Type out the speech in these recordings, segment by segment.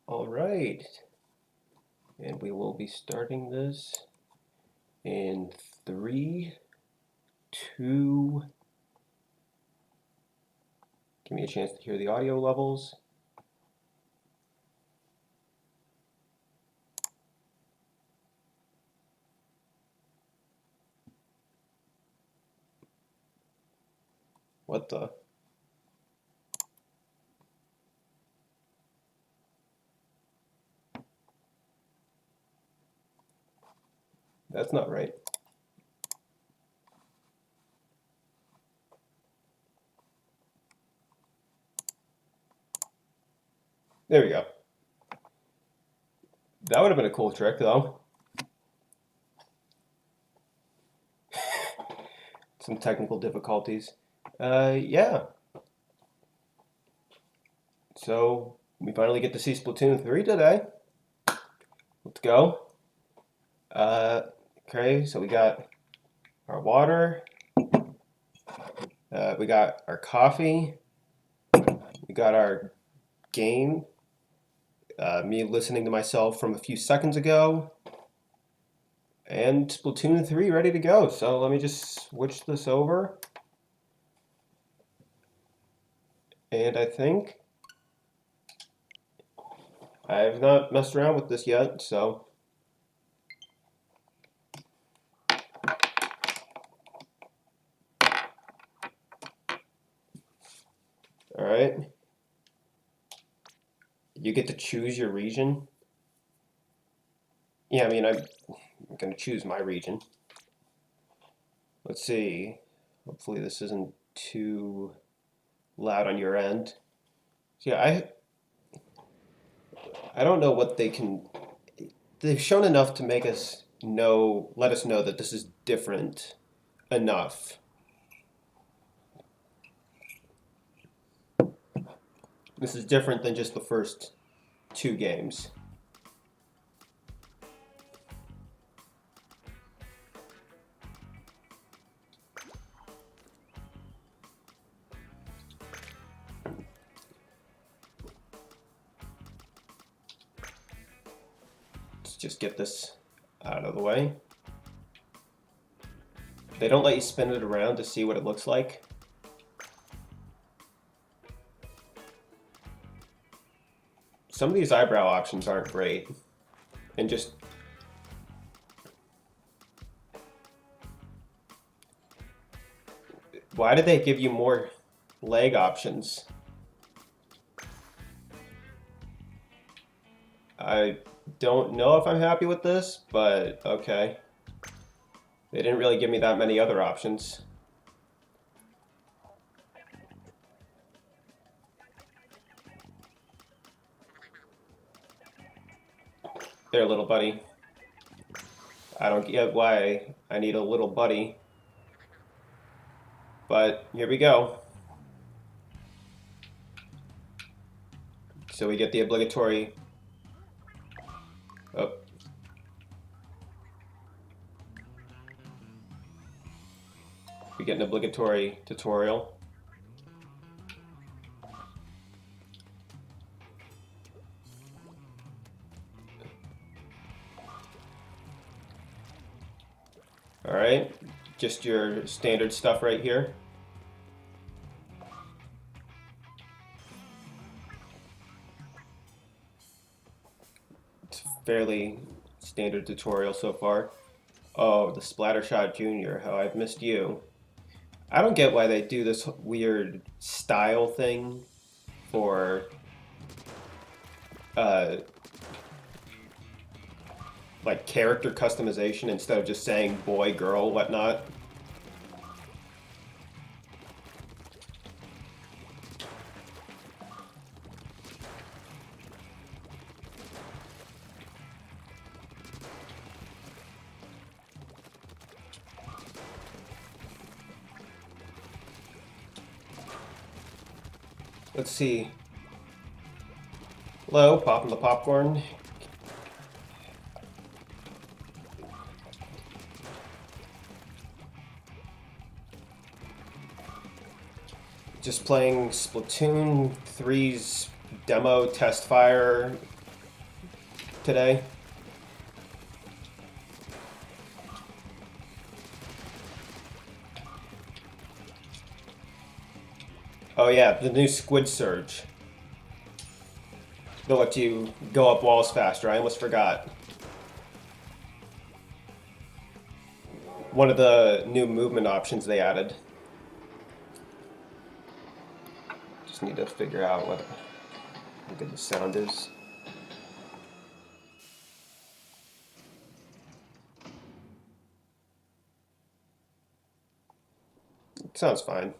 All right, and we will be starting this in 3, 2. Give me a chance to hear the audio levels. What the? That's not right. There we go. That would have been a cool trick, though. Some technical difficulties. Yeah. So we finally get to see Splatoon 3 today. Let's go. Okay, so we got our water. We got our coffee. We got our game. Me listening to myself from a few seconds ago. And Splatoon 3 ready to go. So let me just switch this over. And I think I've not messed around with this yet, so all right. You get to choose your region. Yeah, I mean, I'm going to choose my region. Let's see. Hopefully this isn't too loud on your end. So yeah, I don't know what they can. They've shown enough to make us know, let us know that this is different enough. This is different than just the first 2 games. Let's just get this out of the way. They don't let you spin it around to see what it looks like. Some of these eyebrow options aren't great. And just why did they give you more leg options? I don't know if I'm happy with this, but okay. They didn't really give me that many other options. There, little buddy. I don't get why I need a little buddy. But here we go. So we get the obligatory... Oh. We get an obligatory tutorial. Alright, just your standard stuff right here. It's a fairly standard tutorial so far. Oh, the Splattershot Jr., how I've missed you. I don't get why they do this weird style thing for like character customization instead of just saying boy, girl, whatnot. Let's see. Hello, popping the popcorn. Just playing Splatoon 3's demo test fire today. Oh yeah, the new squid surge. They'll let you go up walls faster. I almost forgot. One of the new movement options they added. Just need to figure out how good the sound is. It sounds fine.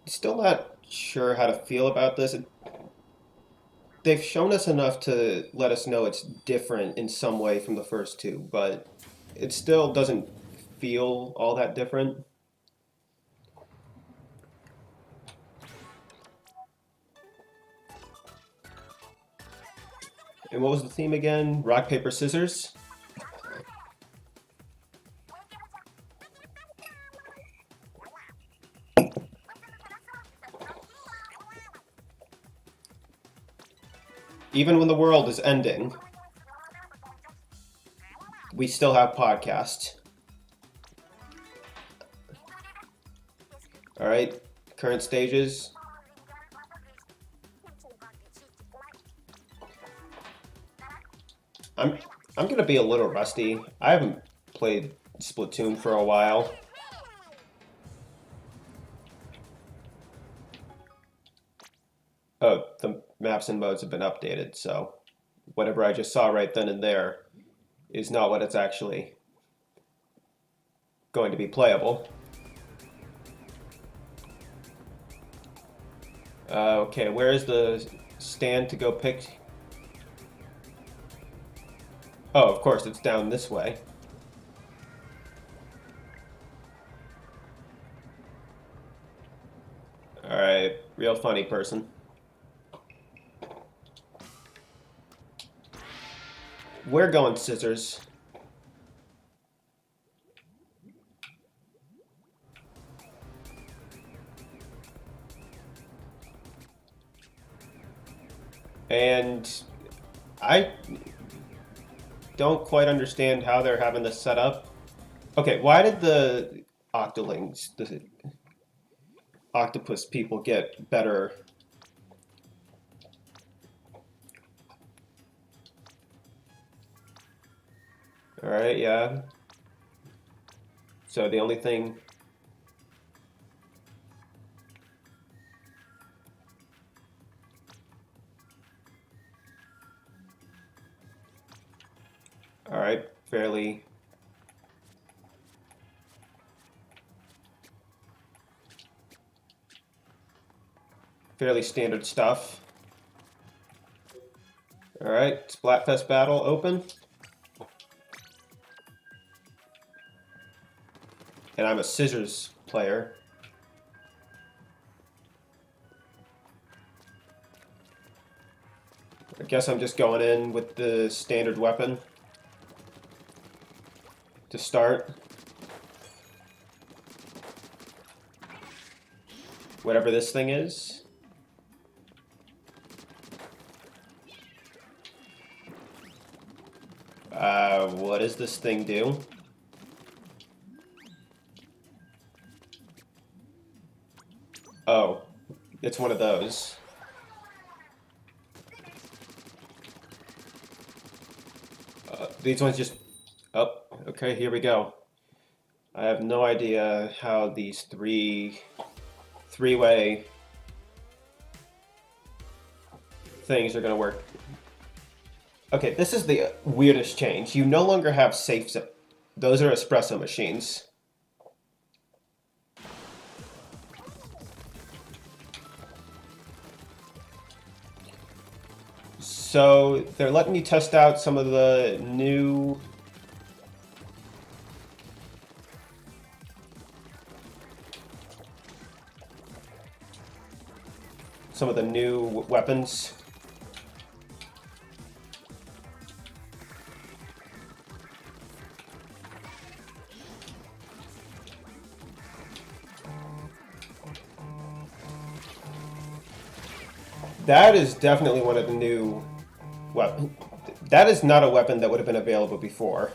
Still not sure how to feel about this. They've shown us enough to let us know it's different in some way from the first two, but it still doesn't feel all that different. And what was the theme again? Rock, paper, scissors? Even when the world is ending, we still have podcasts. All right, current stages. I'm gonna be a little rusty. I haven't played Splatoon for a while. Oh, the maps and modes have been updated, so whatever I just saw right then and there is not what it's actually going to be playable. Okay, where is the stand to go pick? Oh, of course, it's down this way. Alright, real funny person. We're going scissors. And I don't quite understand how they're having this set up. Okay, why did the octolings, the octopus people get better? Alright, yeah. So the only thing... Alright, fairly standard stuff. Alright, Splatfest battle open. And I'm a scissors player. I guess I'm just going in with the standard weapon to start. Whatever this thing is. What does this thing do? Oh, it's one of those. These ones just... Oh, okay, here we go. I have no idea how these three-way things are going to work. Okay, this is the weirdest change. You no longer have safes. Those are espresso machines. So they're letting you test out some of the new... weapons. That is definitely one of the new weapons. That is not a weapon that would have been available before.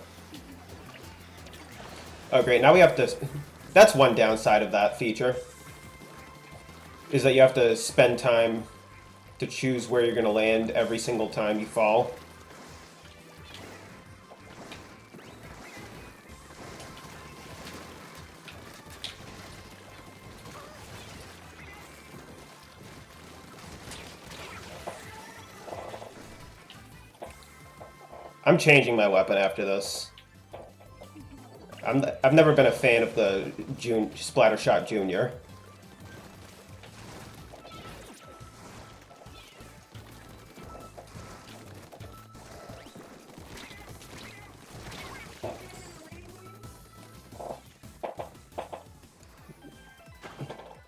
Oh, great. Now we have to... That's one downside of that feature. Is that you have to spend time to choose where you're going to land every single time you fall. I'm changing my weapon after this. I've never been a fan of the Splattershot Junior.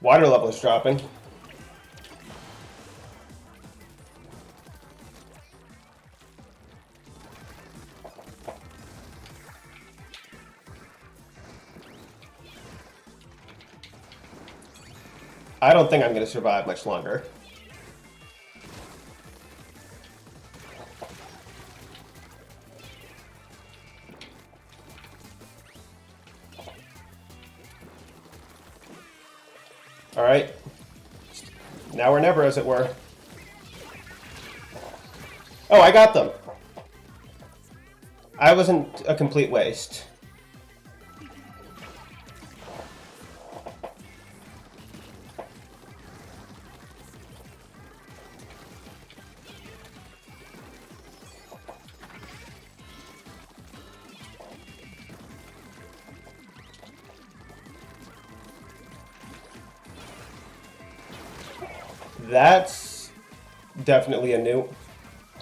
Water level is dropping. I don't think I'm going to survive much longer. Alright. Now or never, as it were. Oh, I got them! I wasn't a complete waste. That's definitely a new...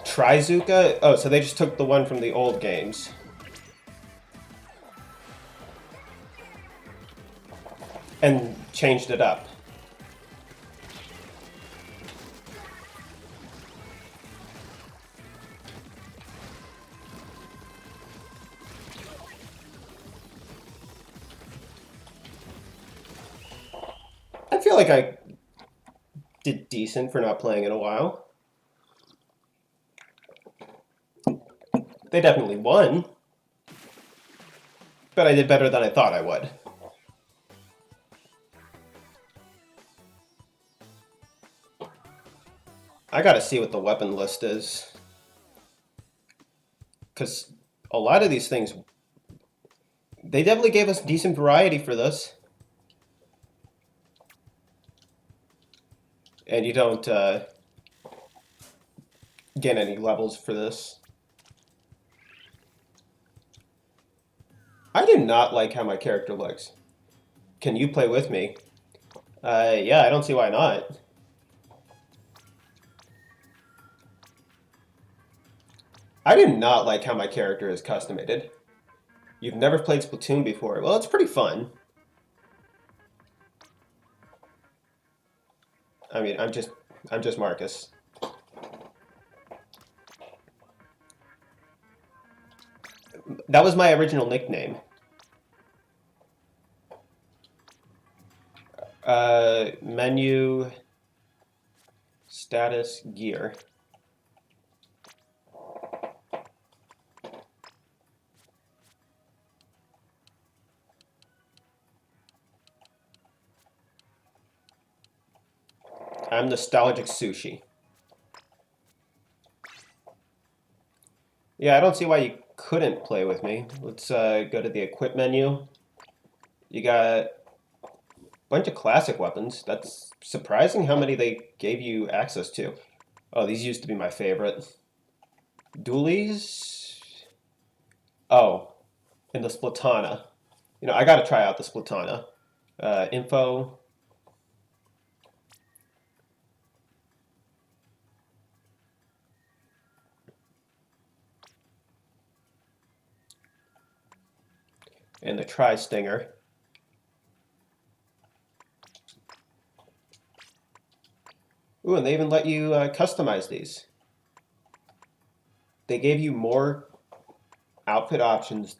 Trizuka? Oh, so they just took the one from the old games. And changed it up. I feel like I did decent for not playing in a while. They definitely won. But I did better than I thought I would. I gotta see what the weapon list is. Because a lot of these things... They definitely gave us decent variety for this. And you don't get any levels for this. I do not like how my character looks. Can you play with me? Yeah, I don't see why not. I do not like how my character is customated. You've never played Splatoon before. Well, it's pretty fun. I mean, I'm just Marcus. That was my original nickname. Menu, status, gear. I'm Nostalgic Sushi. Yeah, I don't see why you couldn't play with me. Let's go to the equip menu. You got a bunch of classic weapons. That's surprising how many they gave you access to. Oh, these used to be my favorite. Dualies? Oh, and the Splatana. You know, I gotta try out the Splatana. Info. And the Tri-Stinger. Ooh, and they even let you customize these. They gave you more outfit options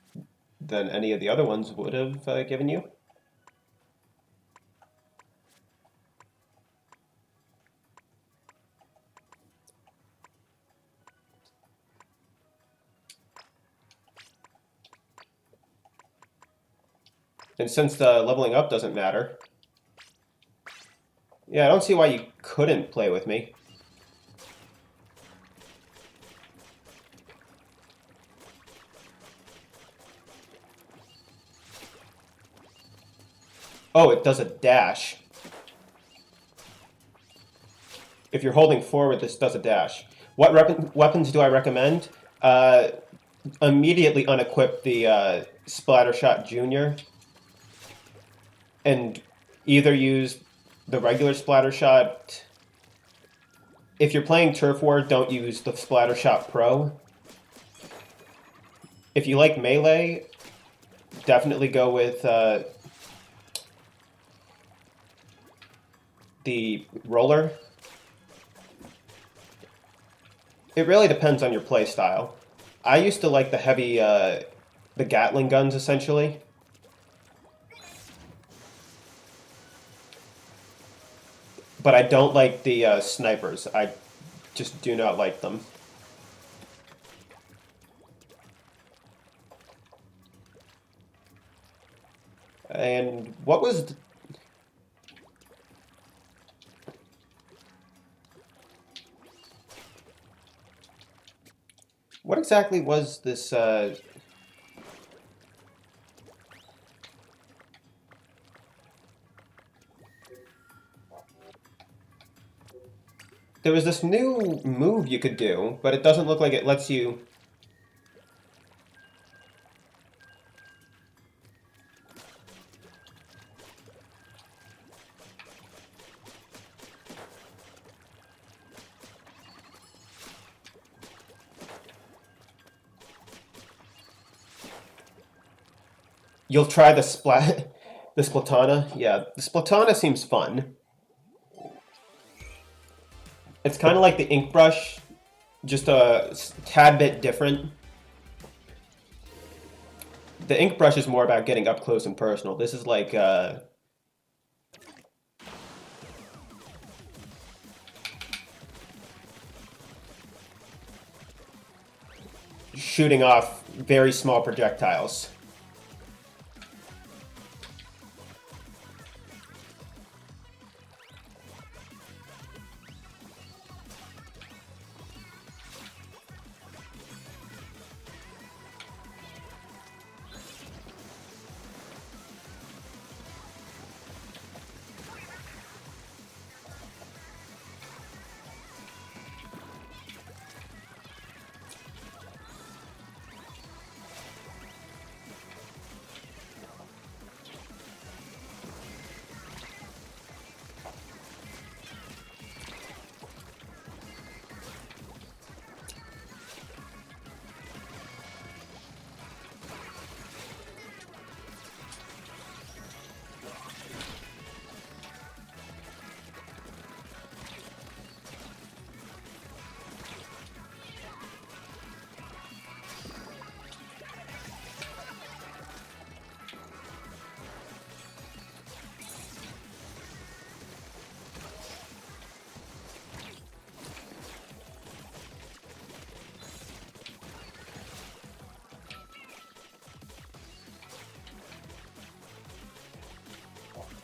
than any of the other ones would have given you. And since the leveling up doesn't matter, yeah, I don't see why you couldn't play with me. Oh, it does a dash. If you're holding forward, this does a dash. What weapons do I recommend? Immediately unequip the Splattershot Junior and either use the regular Splattershot. If you're playing Turf War, don't use the Splattershot Pro. If you like melee, definitely go with the roller. It really depends on your play style. I used to like the heavy, the Gatling guns, essentially. But I don't like the snipers. I just do not like them. And what was... What exactly was this... There was this new move you could do, but it doesn't look like it lets you... You'll try the the Splatana? Yeah, the Splatana seems fun. It's kind of like the ink brush, just a tad bit different. The ink brush is more about getting up close and personal. This is like shooting off very small projectiles.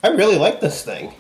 I really like this thing.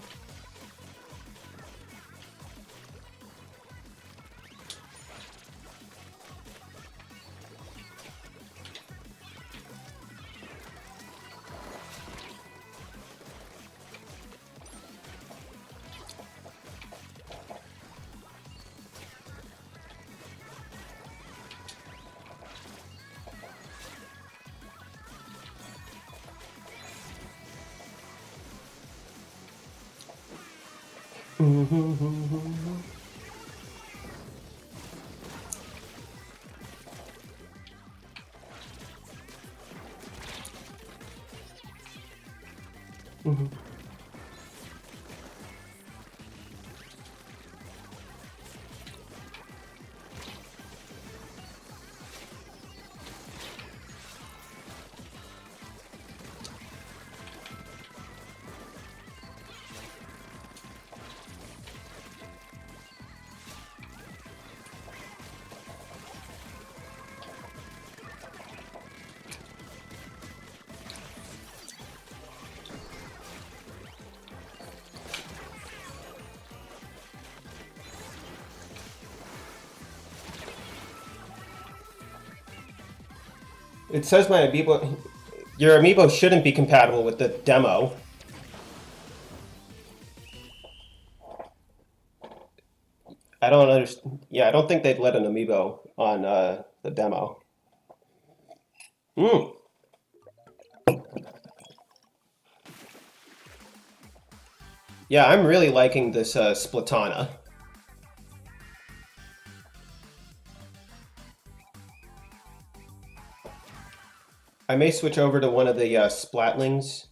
It says my amiibo... Your amiibo shouldn't be compatible with the demo. I don't understand. Yeah, I don't think they'd let an amiibo on the demo. Hmm. Yeah, I'm really liking this Splatana. I may switch over to one of the Splatlings,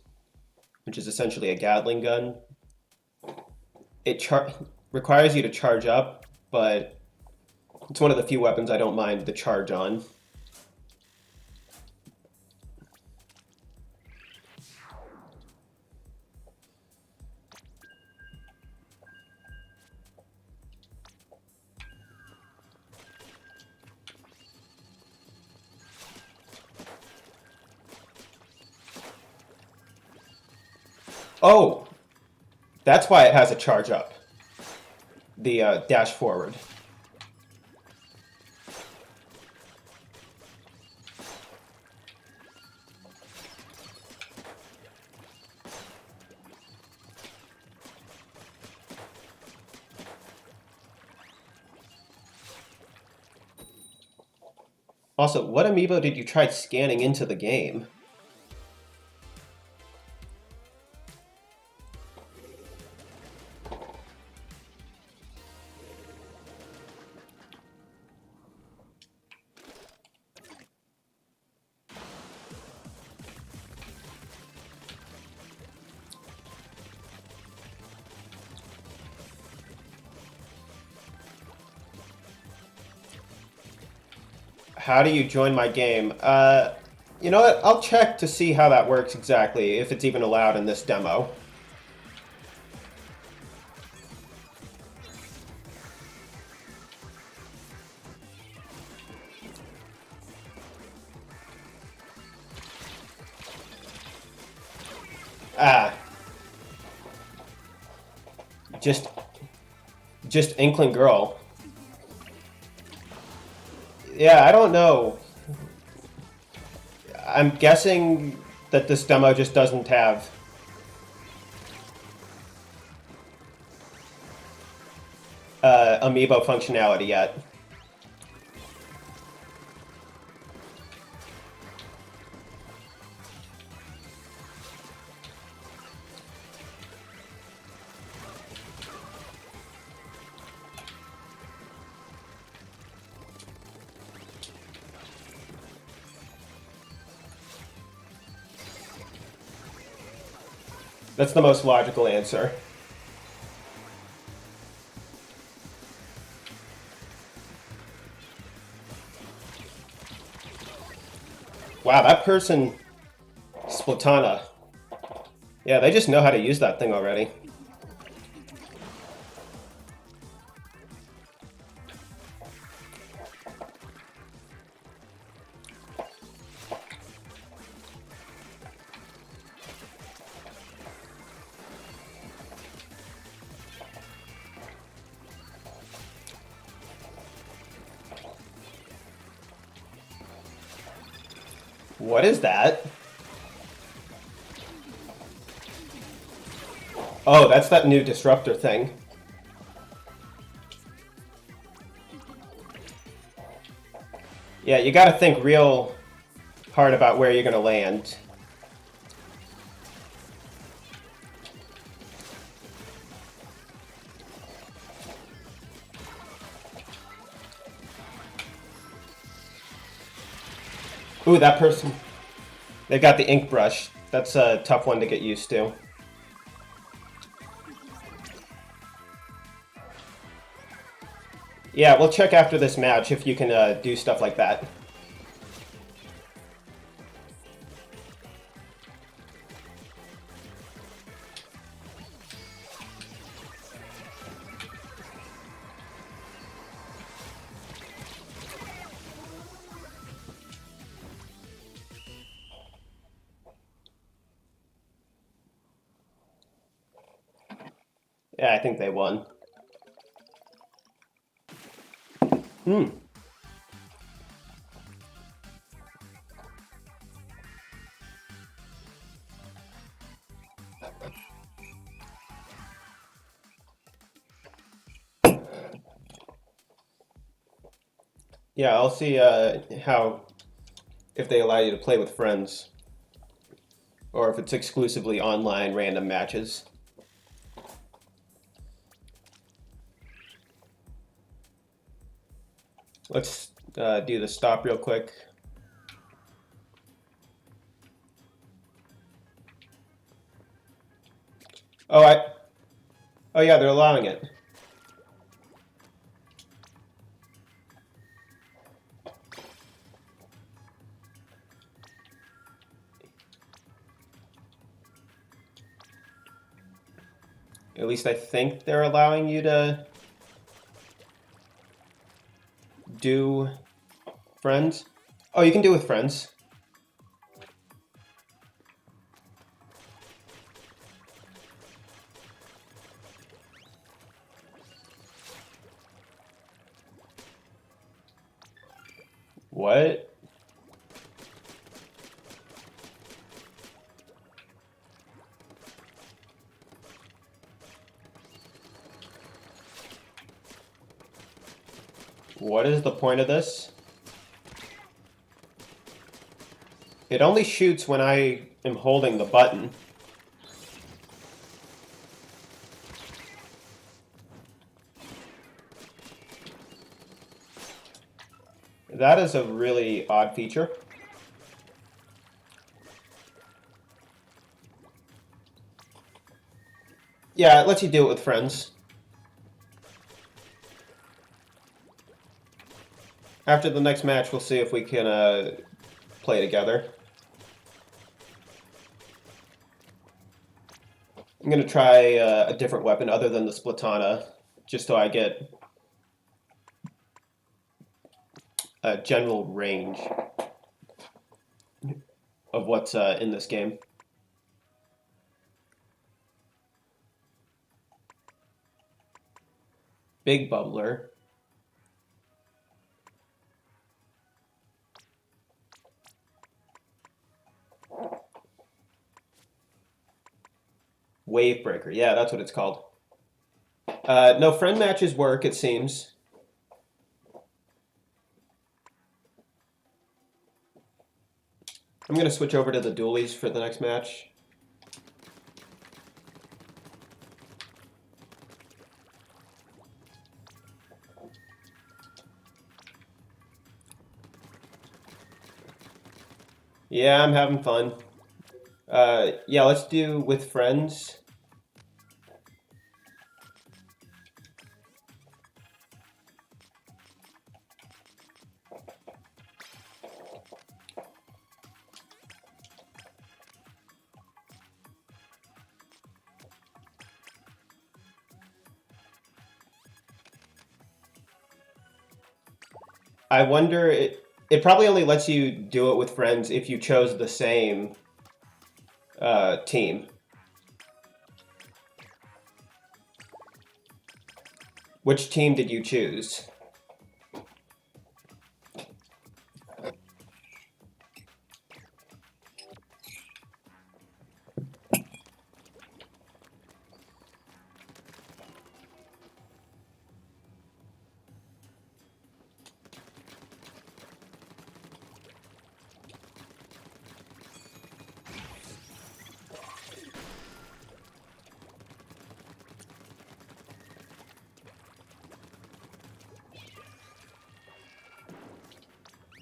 which is essentially a Gatling gun. It requires you to charge up, but it's one of the few weapons I don't mind the charge on. Oh, that's why it has a charge up. The dash forward. Also, what amiibo did you try scanning into the game? How do you join my game? You know what? I'll check to see how that works exactly, if it's even allowed in this demo. Ah. Just Inkling Girl. Yeah, I don't know. I'm guessing that this demo just doesn't have amiibo functionality yet. That's the most logical answer. Wow, that person... Splatana. Yeah, they just know how to use that thing already. What is that? Oh, that's that new disruptor thing. Yeah, you gotta think real hard about where you're gonna land. Ooh, that person... They got the ink brush. That's a tough one to get used to. Yeah, we'll check after this match if you can do stuff like that. Yeah, I think they won. Hmm. Yeah, I'll see how if they allow you to play with friends or if it's exclusively online random matches. Let's do the stop real quick. Oh, oh yeah, they're allowing it. At least I think they're allowing you to do friends. Oh, you can do with friends. What? What is the point of this? It only shoots when I am holding the button. That is a really odd feature. Yeah, it lets you do it with friends. After the next match, we'll see if we can play together. I'm going to try a different weapon other than the Splatana, just so I get a general range of what's in this game. Big Bubbler. Wave Breaker. Yeah, that's what it's called. No friend matches work, it seems. I'm going to switch over to the dualies for the next match. Yeah, I'm having fun. Yeah, let's do with friends. I wonder, it probably only lets you do it with friends if you chose the same team. Which team did you choose?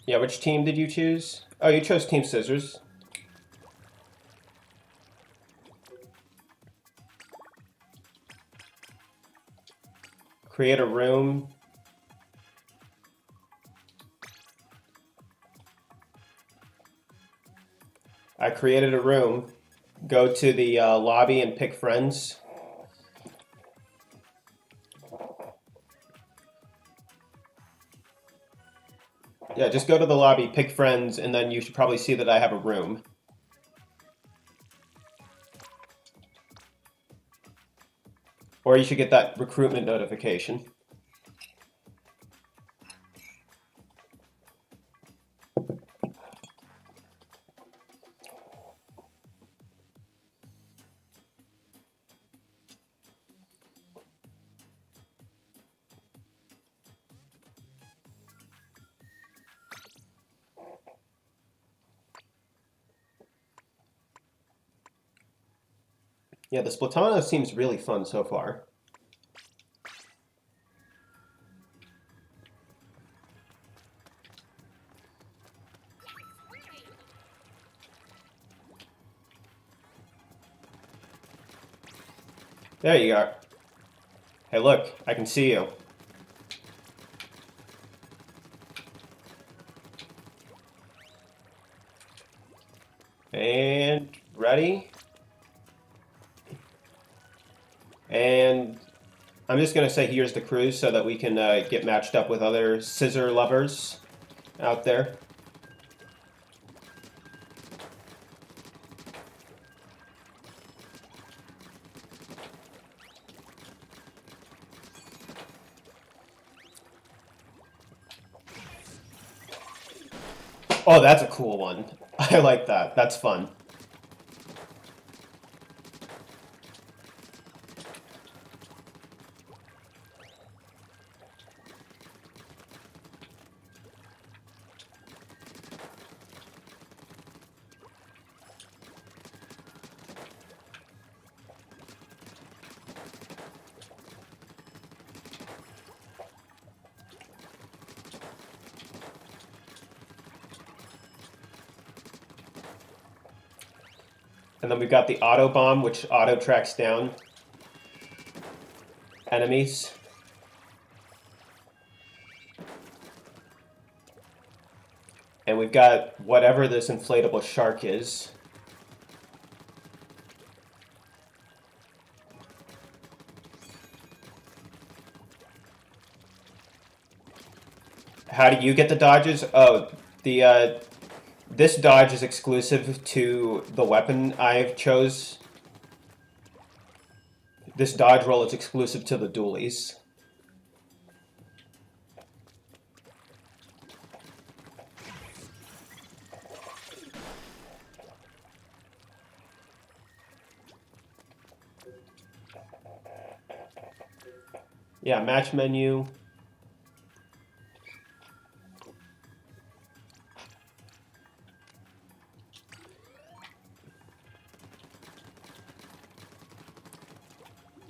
Yeah, which team did you choose? Oh, you chose Team Scissors. Create a room. I created a room. Go to the lobby and pick friends. Yeah, just go to the lobby, pick friends, and then you should probably see that I have a room. Or you should get that recruitment notification. Yeah, the Splatana seems really fun so far. There you are. Hey, look, I can see you. And ready. And I'm just going to say here's the cruise so that we can get matched up with other scissor lovers out there. Oh, that's a cool one. I like that. That's fun. And then we've got the auto bomb, which auto tracks down enemies. And we've got whatever this inflatable shark is. How do you get the dodges? Oh, the this dodge is exclusive to the weapon I've chose. This dodge roll is exclusive to the dualies. Yeah, match menu.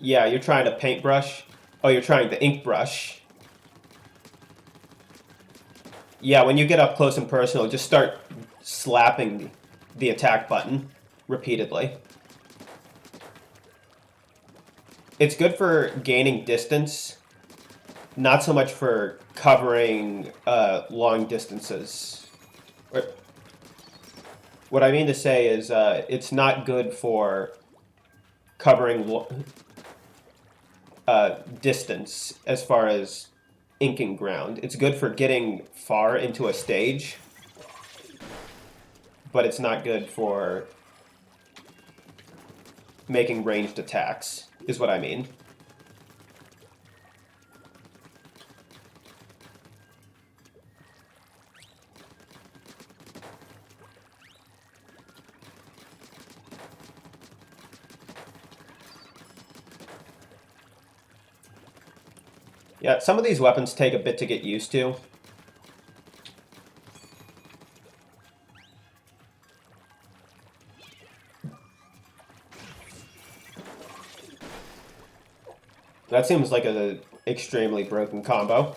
Yeah, you're trying to paintbrush. Oh, you're trying to ink brush. Yeah, when you get up close and personal, just start slapping the attack button repeatedly. It's good for gaining distance, not so much for covering long distances. What I mean to say is it's not good for covering distance as far as inking ground. It's good for getting far into a stage, but it's not good for making ranged attacks, is what I mean. Yeah, some of these weapons take a bit to get used to. That seems like an extremely broken combo.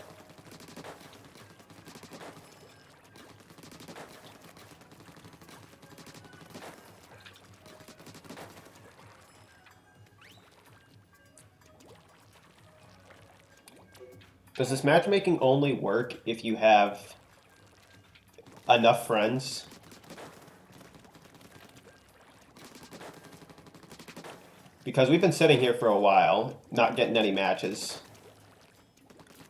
Does this matchmaking only work if you have enough friends? Because we've been sitting here for a while, not getting any matches.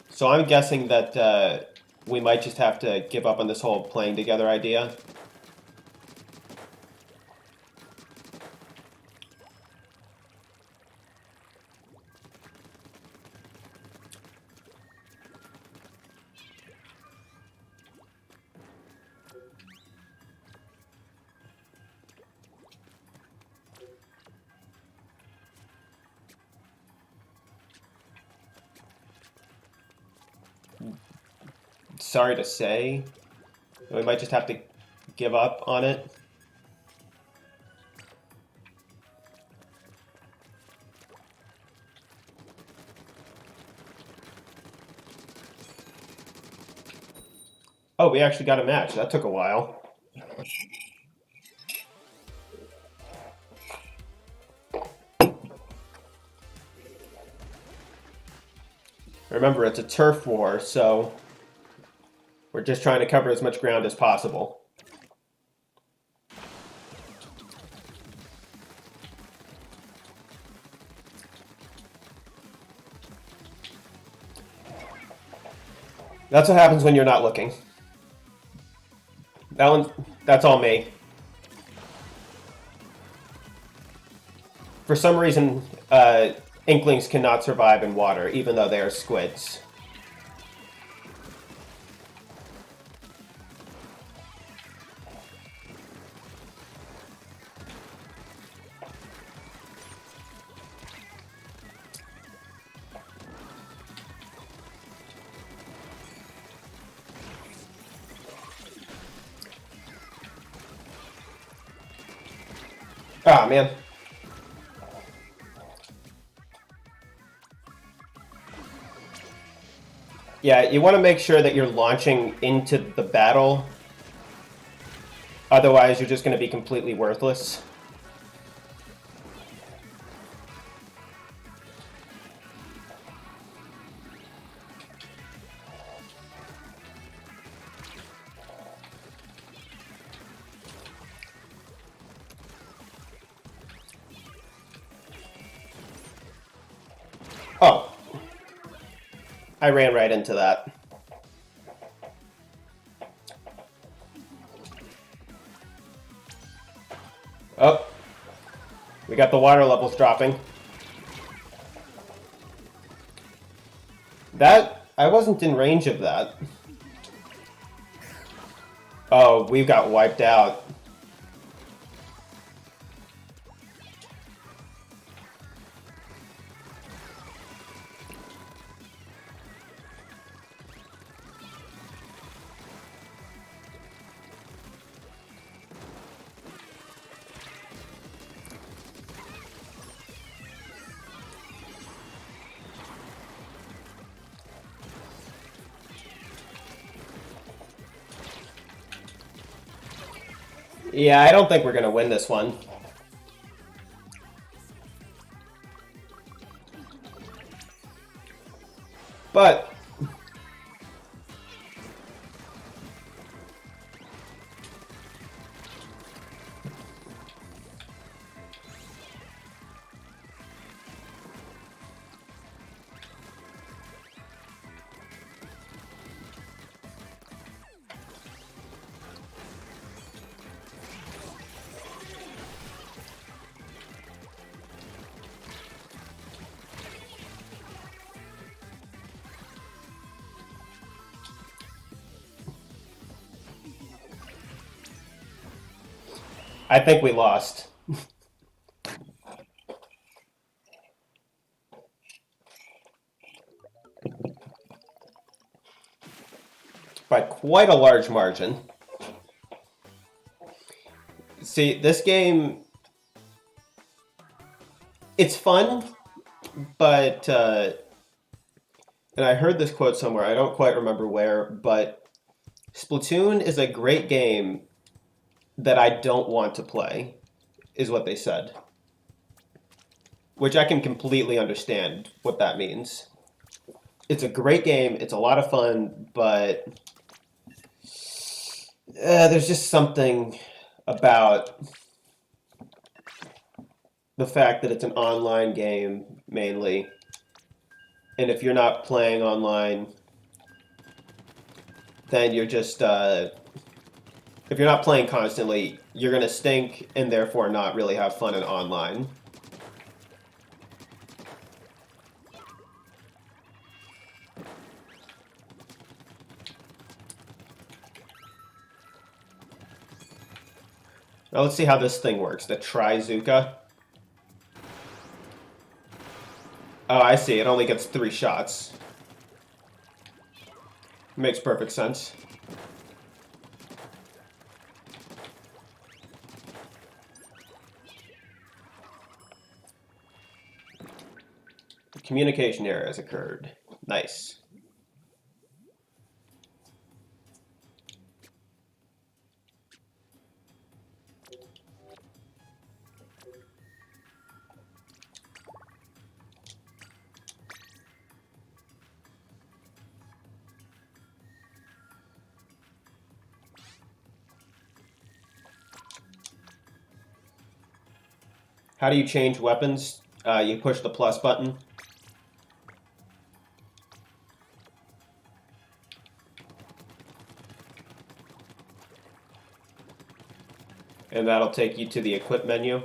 So I'm guessing that we might just have to give up on this whole playing together idea. Sorry to say, we might just have to give up on it. Oh, we actually got a match. That took a while. Remember, it's a turf war, so we're just trying to cover as much ground as possible. That's what happens when you're not looking. That's all me. For some reason, inklings cannot survive in water, even though they are squids. Ah, man. Yeah, you want to make sure that you're launching into the battle. Otherwise, you're just going to be completely worthless. Oh. I ran right into that. Oh. We got the water levels dropping. I wasn't in range of that. Oh, we got wiped out. Yeah, I don't think we're going to win this one. But I think we lost. By quite a large margin. See, this game, it's fun, but, and I heard this quote somewhere, I don't quite remember where, but Splatoon is a great game that I don't want to play, is what they said. Which I can completely understand what that means. It's a great game, it's a lot of fun, but there's just something about the fact that it's an online game, mainly. And if you're not playing online, then you're just, if you're not playing constantly, you're going to stink and therefore not really have fun in online. Now let's see how this thing works, the Trizuka. Oh, I see, it only gets 3 shots. Makes perfect sense. Communication error has occurred. Nice. How do you change weapons? You push the plus button. And that'll take you to the equip menu.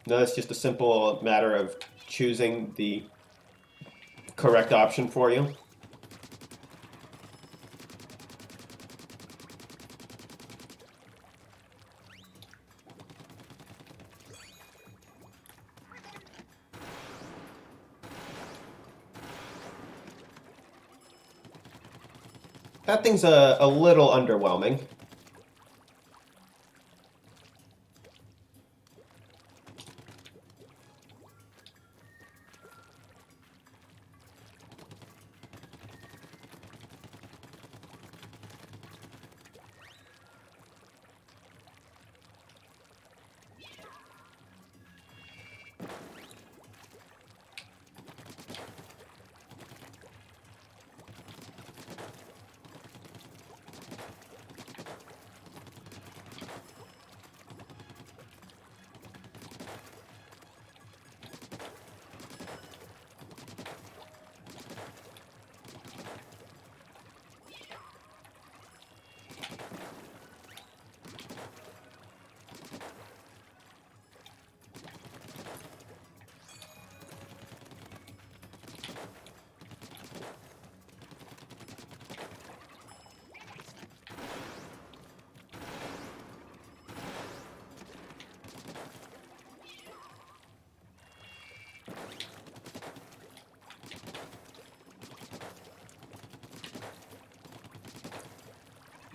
No, it's just a simple matter of choosing the correct option for you. That thing's a little underwhelming.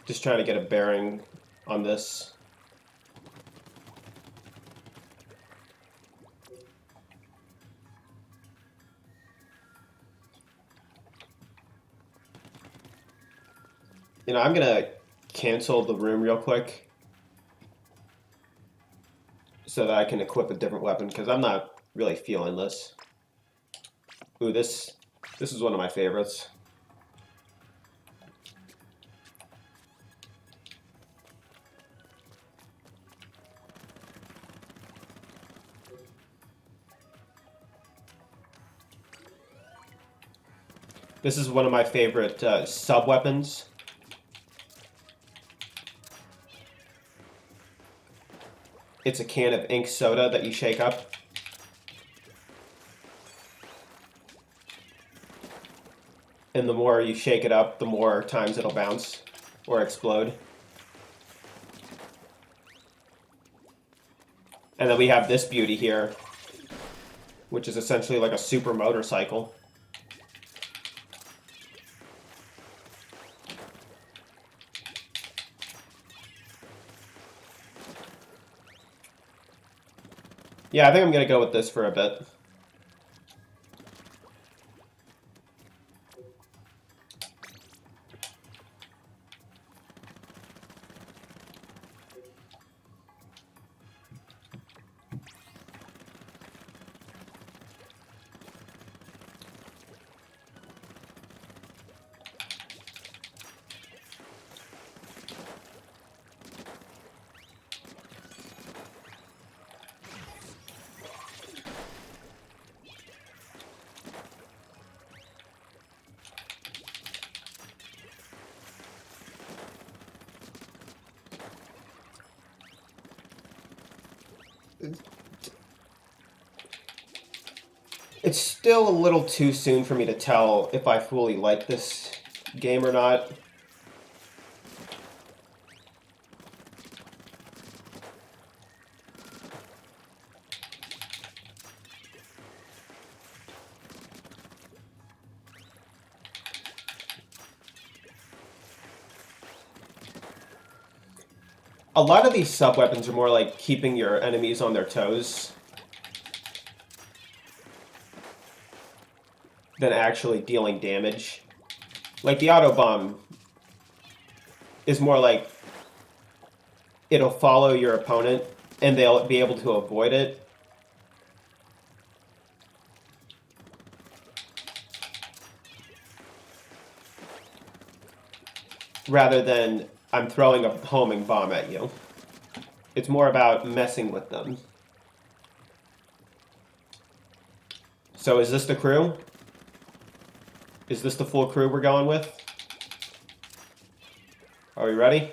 Just trying to get a bearing on this. You know, I'm gonna cancel the room real quick so that I can equip a different weapon, because I'm not really feeling this. Ooh, this is one of my favorites. This is one of my favorite sub-weapons. It's a can of ink soda that you shake up. And the more you shake it up, the more times it'll bounce or explode. And then we have this beauty here, which is essentially like a super motorcycle. Yeah, I think I'm going to go with this for a bit. It's still a little too soon for me to tell if I fully like this game or not. A lot of these sub-weapons are more like keeping your enemies on their toes than actually dealing damage. Like the auto bomb is more like it'll follow your opponent and they'll be able to avoid it. rather than I'm throwing a homing bomb at you. It's more about messing with them. So is this the crew? Is this the full crew we're going with? Are we ready?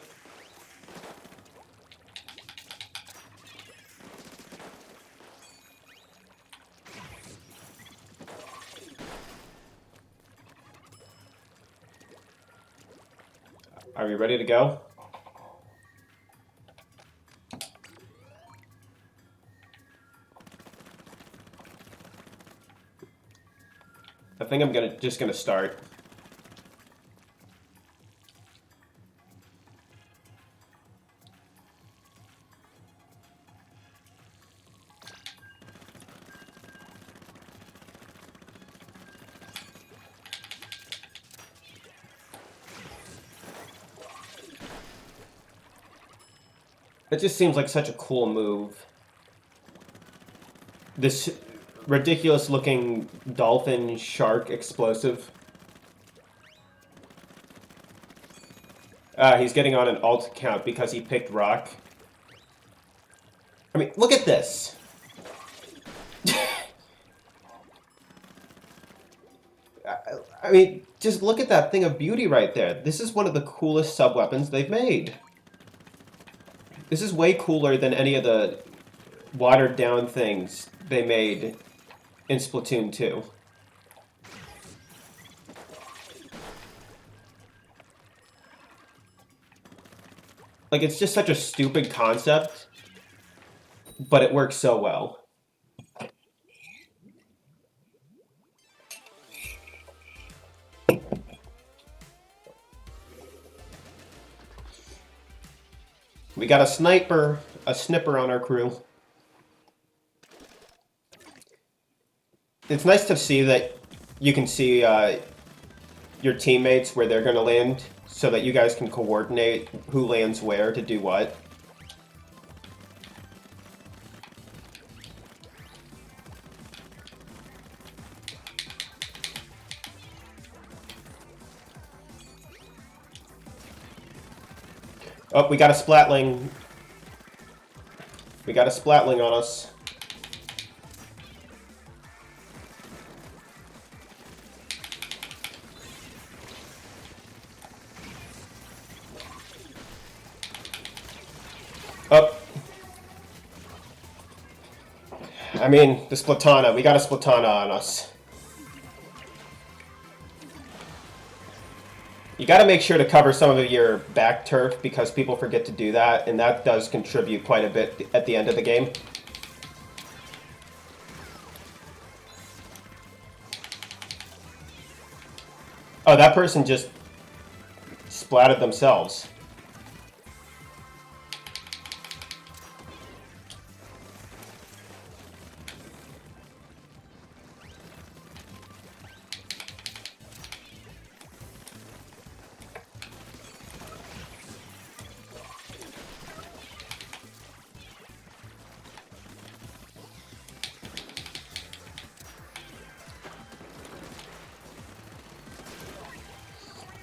Are we ready to go? I think I'm just gonna start. It just seems like such a cool move. This ridiculous looking dolphin shark explosive. He's getting on an alt account because he picked rock. I mean, look at this. I mean, just look at that thing of beauty right there. This is one of the coolest sub-weapons they've made. This is way cooler than any of the watered-down things they made in Splatoon 2. Like, it's just such a stupid concept, but it works so well. We got a snipper on our crew. It's nice to see that you can see your teammates where they're going to land so that you guys can coordinate who lands where to do what. Oh, we got a splatling. We got a splatling on us. Oh. I mean, the Splatana. We got a Splatana on us. You got to make sure to cover some of your back turf because people forget to do that, and that does contribute quite a bit at the end of the game. Oh, that person just splatted themselves.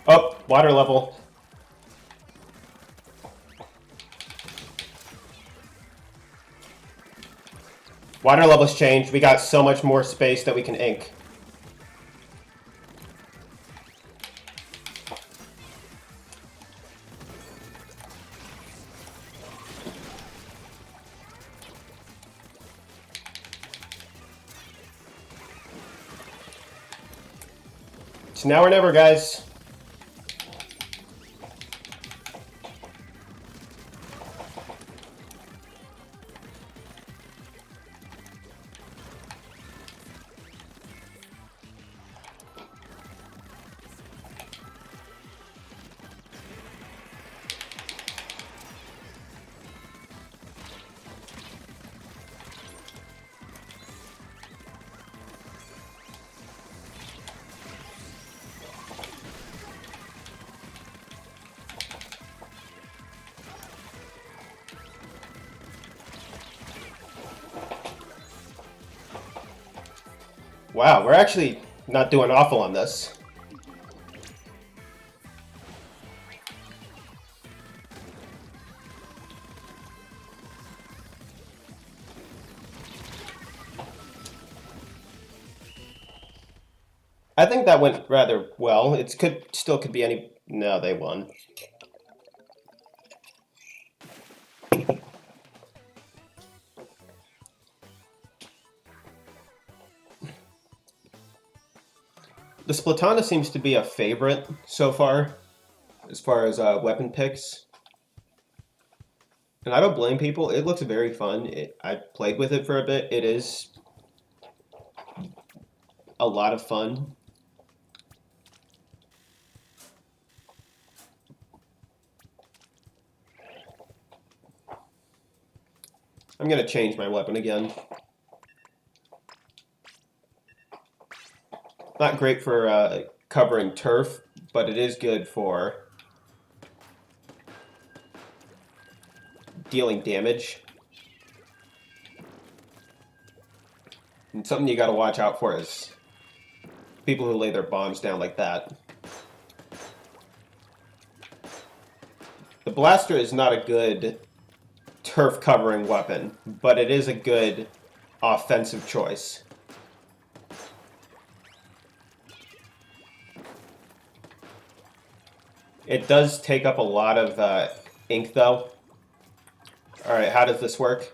Oh, water level. Water level's changed. We got so much more space that we can ink. It's now or never, guys. Wow, we're actually not doing awful on this. I think that went rather well. It could be any. No, they won. The Splatana seems to be a favorite so far as weapon picks. And I don't blame people. It looks very fun. I played with it for a bit. It is a lot of fun. I'm going to change my weapon again. Not great for covering turf, but it is good for dealing damage. And something you got to watch out for is people who lay their bombs down like that. The blaster is not a good turf covering weapon, but it is a good offensive choice. It does take up a lot of ink, though. Alright, how does this work?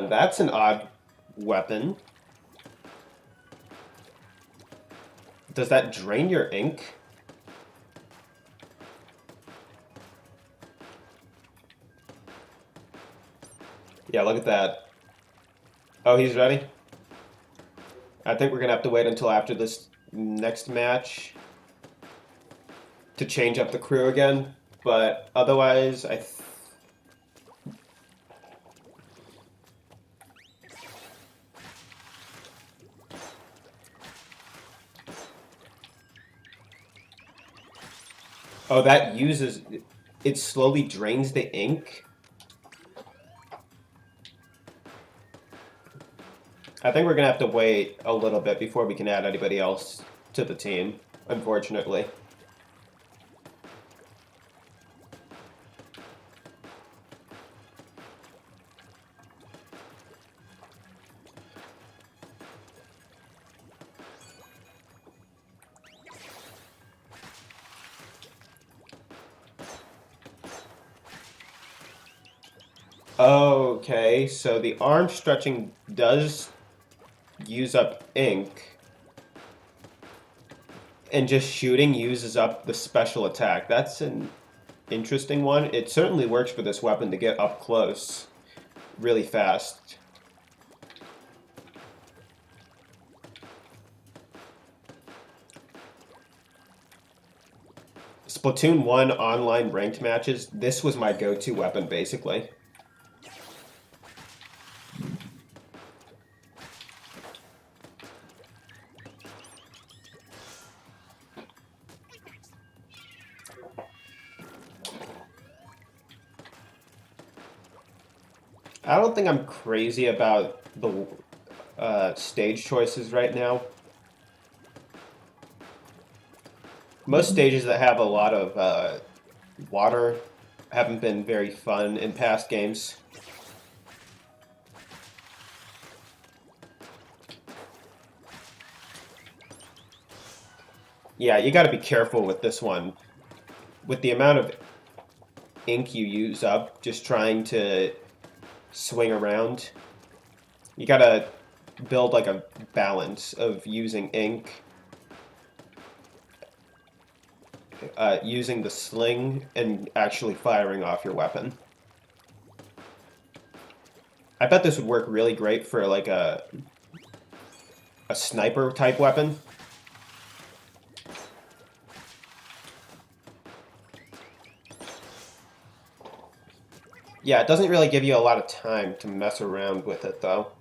That's an odd weapon. Does that drain your ink? Yeah, look at that. Oh, he's ready? I think we're going to have to wait until after this next match to change up the crew again. But otherwise, oh, that uses... It slowly drains the ink? I think we're going to have to wait a little bit before we can add anybody else to the team, unfortunately. Okay, so the arm stretching does use up ink, and just shooting uses up the special attack. That's an interesting one. It certainly works for this weapon to get up close really fast. Splatoon 1 online ranked matches, this was my go-to weapon, basically. I don't think I'm crazy about the stage choices right now. Most stages that have a lot of water haven't been very fun in past games. Yeah, you gotta be careful with this one. With the amount of ink you use up just trying to swing around, you gotta build like a balance of using ink, using the sling, and actually firing off your weapon. I bet this would work really great for like a sniper type weapon. Yeah, it doesn't really give you a lot of time to mess around with it, though.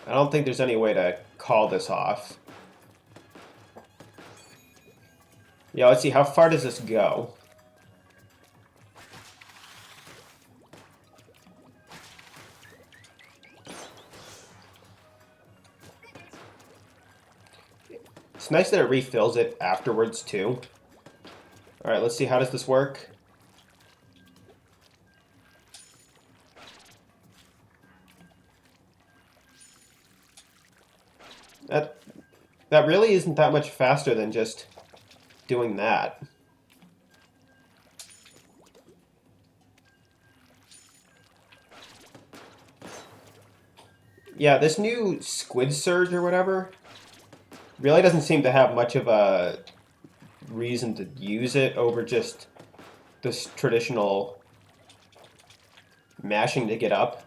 I don't think there's any way to call this off. Yeah, let's see, how far does this go? It's nice that it refills it afterwards, too. Alright, let's see. How does this work? That really isn't that much faster than just doing that. Yeah, this new Squid Surge or whatever really doesn't seem to have much of a reason to use it over just this traditional mashing to get up.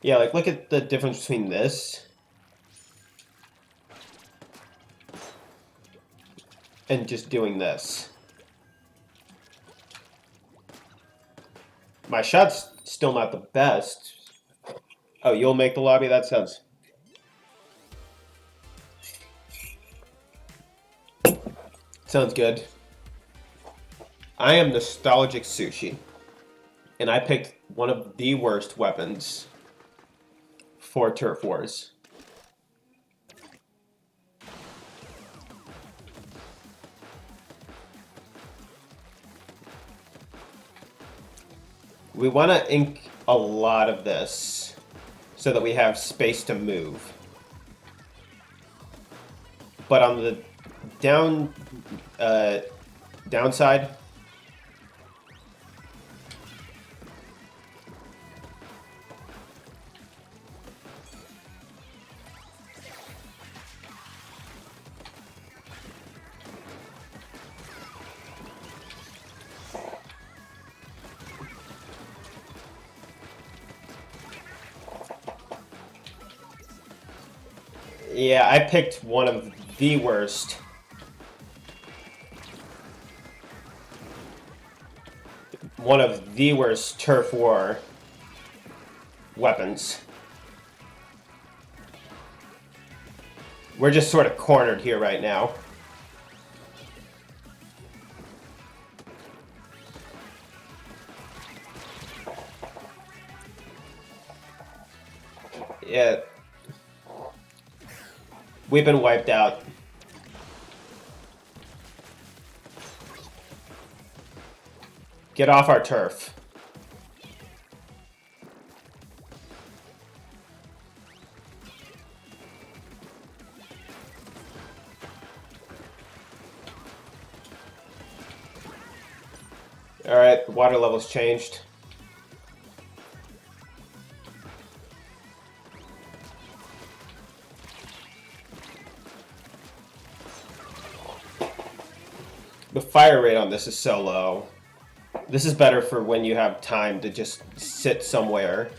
Yeah, like look at the difference between this and just doing this. My shot's still not the best. Oh, you'll make the lobby? That sounds... sounds good. I am Nostalgic Sushi, and I picked one of the worst weapons for Turf Wars. We want to ink a lot of this so that we have space to move. But on the downside, yeah, I picked one of the worst. One of the worst turf war weapons. We're just sort of cornered here right now. Yeah. We've been wiped out. Get off our turf. Alright, the water level's changed. The fire rate on this is so low. This is better for when you have time to just sit somewhere.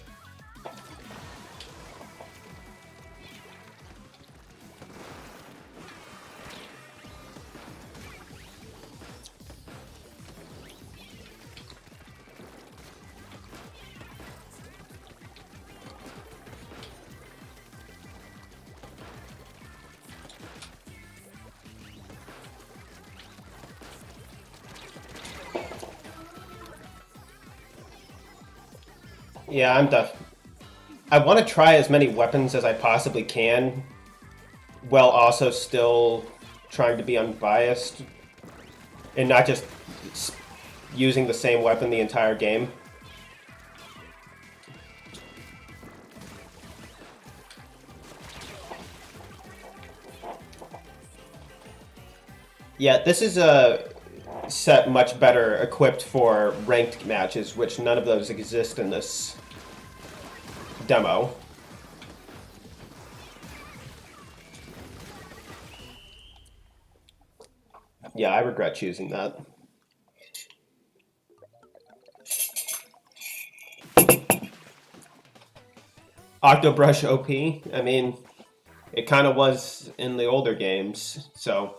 Yeah, I'm def. I want to try as many weapons as I possibly can, while also still trying to be unbiased and not just using the same weapon the entire game. Yeah, this is a set much better equipped for ranked matches, which none of those exist in this demo. Yeah, I regret choosing that. Octobrush OP, I mean, it kind of was in the older games, so...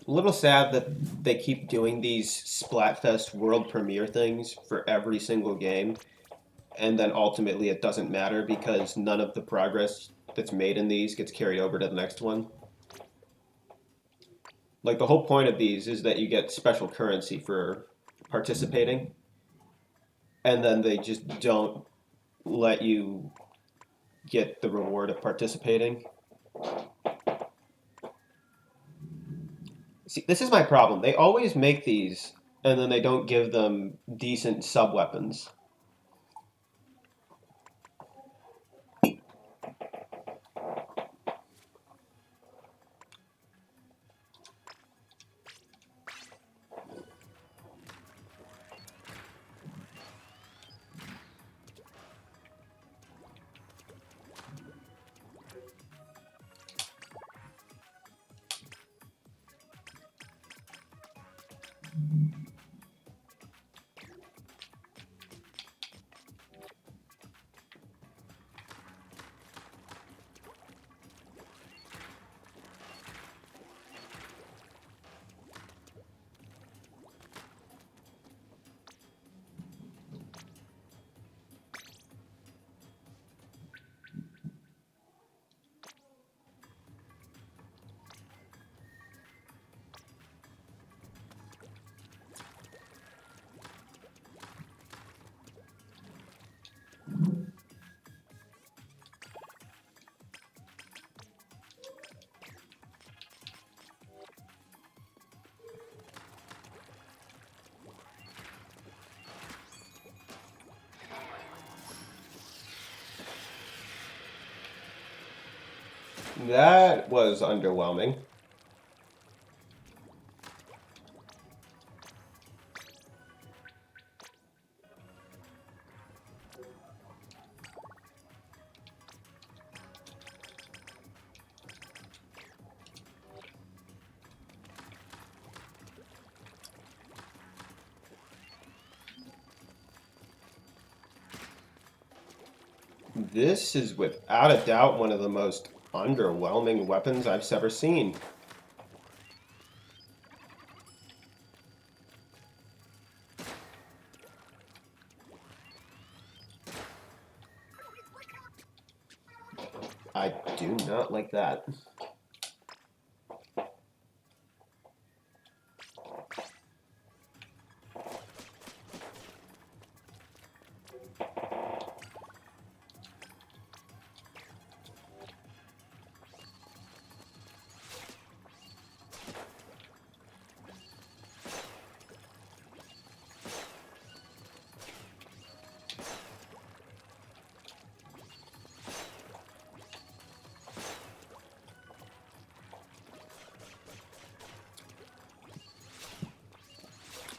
A little sad that they keep doing these Splatfest world premiere things for every single game, and then ultimately it doesn't matter because none of the progress that's made in these gets carried over to the next one. Like the whole point of these is that you get special currency for participating, and then they just don't let you get the reward of participating. See, this is my problem. They always make these, and then they don't give them decent sub weapons. That was underwhelming. This is without a doubt one of the most underwhelming weapons I've ever seen. I do not like that.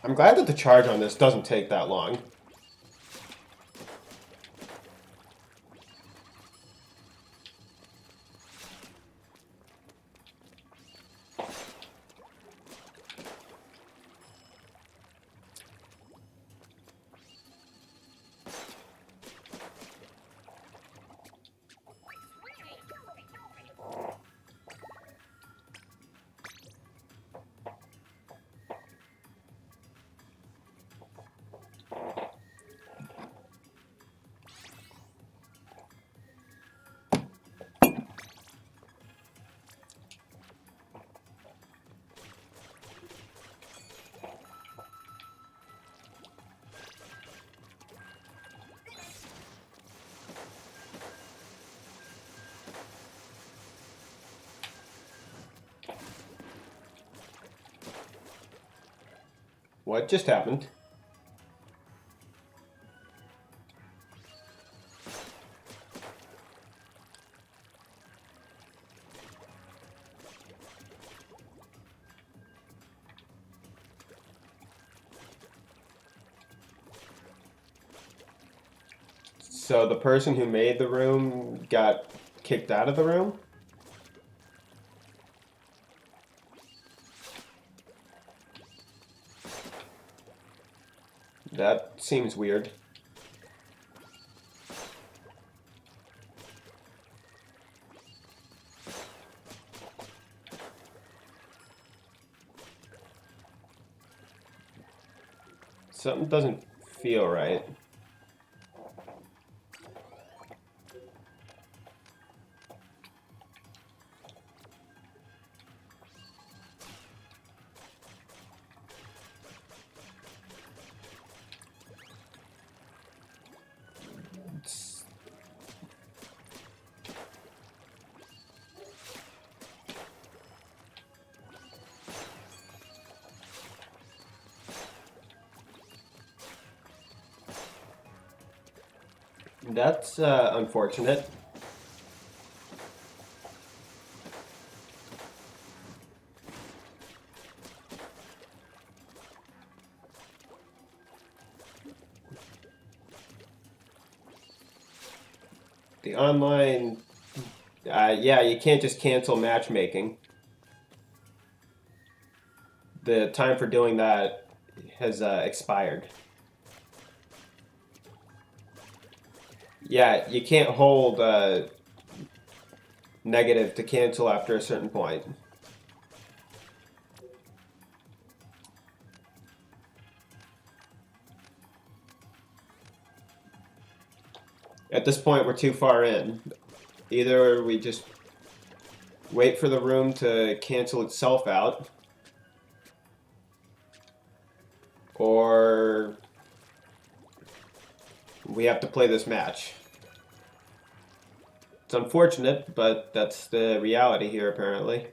I'm glad that the charge on this doesn't take that long. What just happened? So the person who made the room got kicked out of the room? That seems weird. Something doesn't feel right. That's unfortunate. The online, yeah, you can't just cancel matchmaking. The time for doing that has expired. Yeah, you can't hold negative to cancel after a certain point. At this point, we're too far in. Either we just wait for the room to cancel itself out, or we have to play this match. It's unfortunate, but that's the reality here, apparently.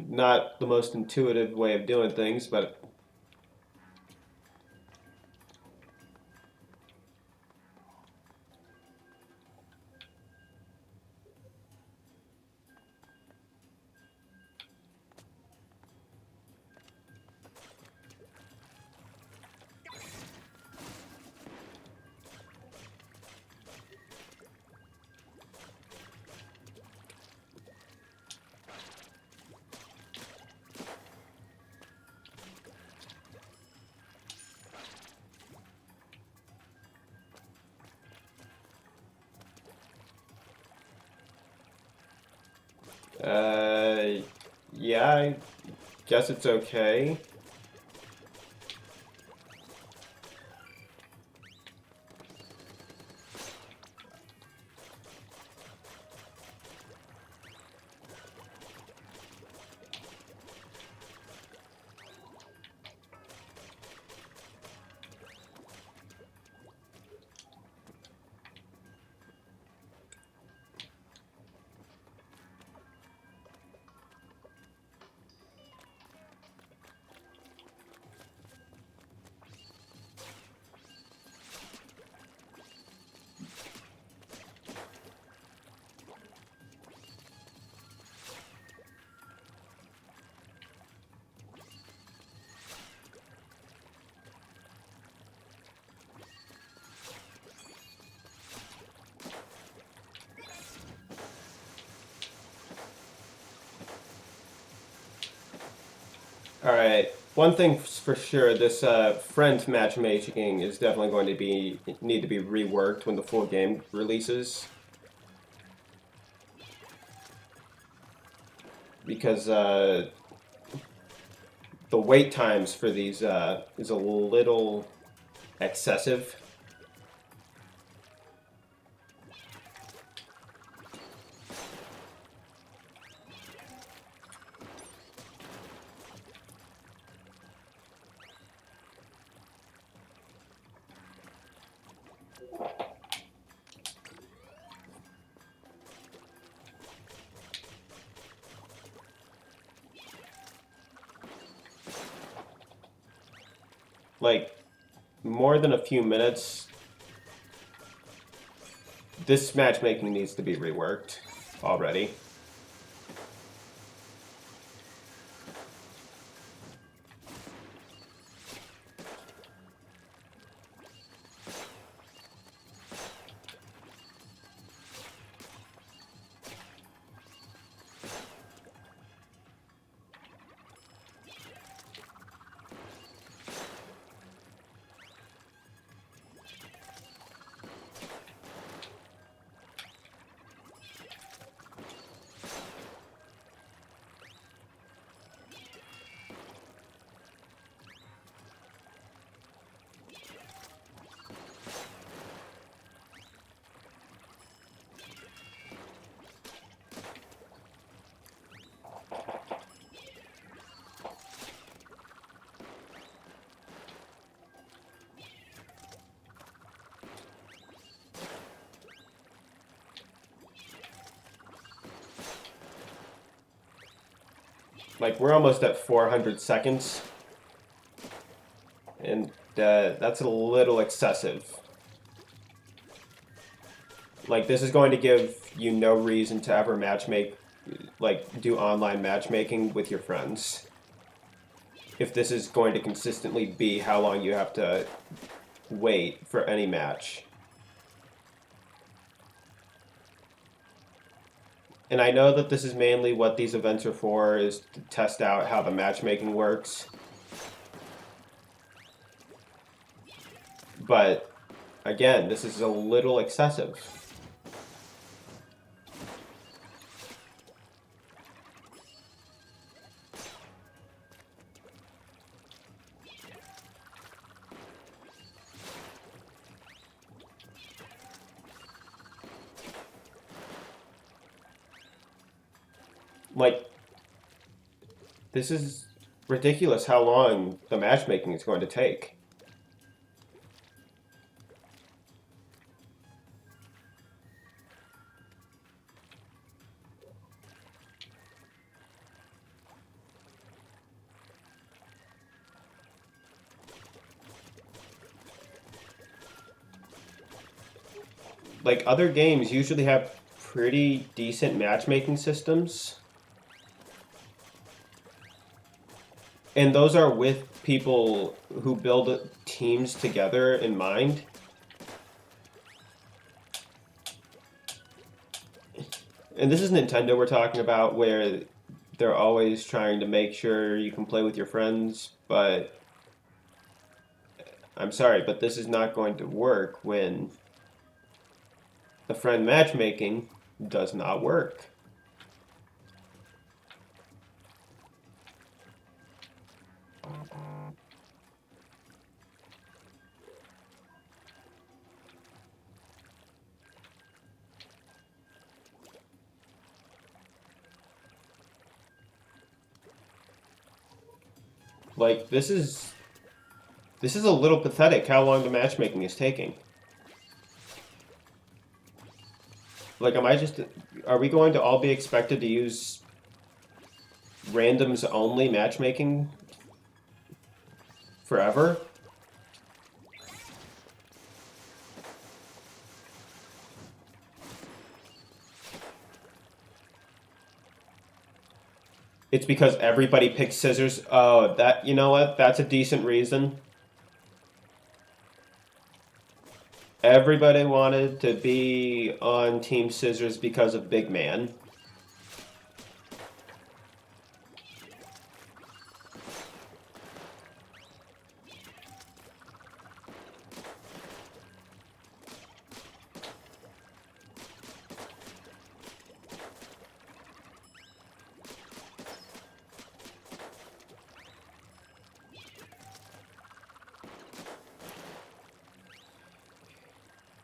Not the most intuitive way of doing things, but yeah, I guess it's okay. Alright, one thing for sure, this friend matchmaking is definitely going to need to be reworked when the full game releases. Because the wait times for these is a little excessive. Like, more than a few minutes, this matchmaking needs to be reworked already. Like, we're almost at 400 seconds. And that's a little excessive. Like, this is going to give you no reason to ever do online matchmaking with your friends. If this is going to consistently be how long you have to wait for any match. And I know that this is mainly what these events are for, is to test out how the matchmaking works. But, again, this is a little excessive. Like, this is ridiculous how long the matchmaking is going to take. Like, other games usually have pretty decent matchmaking systems. And those are with people who build teams together in mind. And this is Nintendo we're talking about, where they're always trying to make sure you can play with your friends, but I'm sorry, but this is not going to work when the friend matchmaking does not work. Like, this is a little pathetic how long the matchmaking is taking. Like, are we going to all be expected to use randoms only matchmaking forever? It's because everybody picked scissors. Oh, you know what? That's a decent reason. Everybody wanted to be on Team Scissors because of Big Man.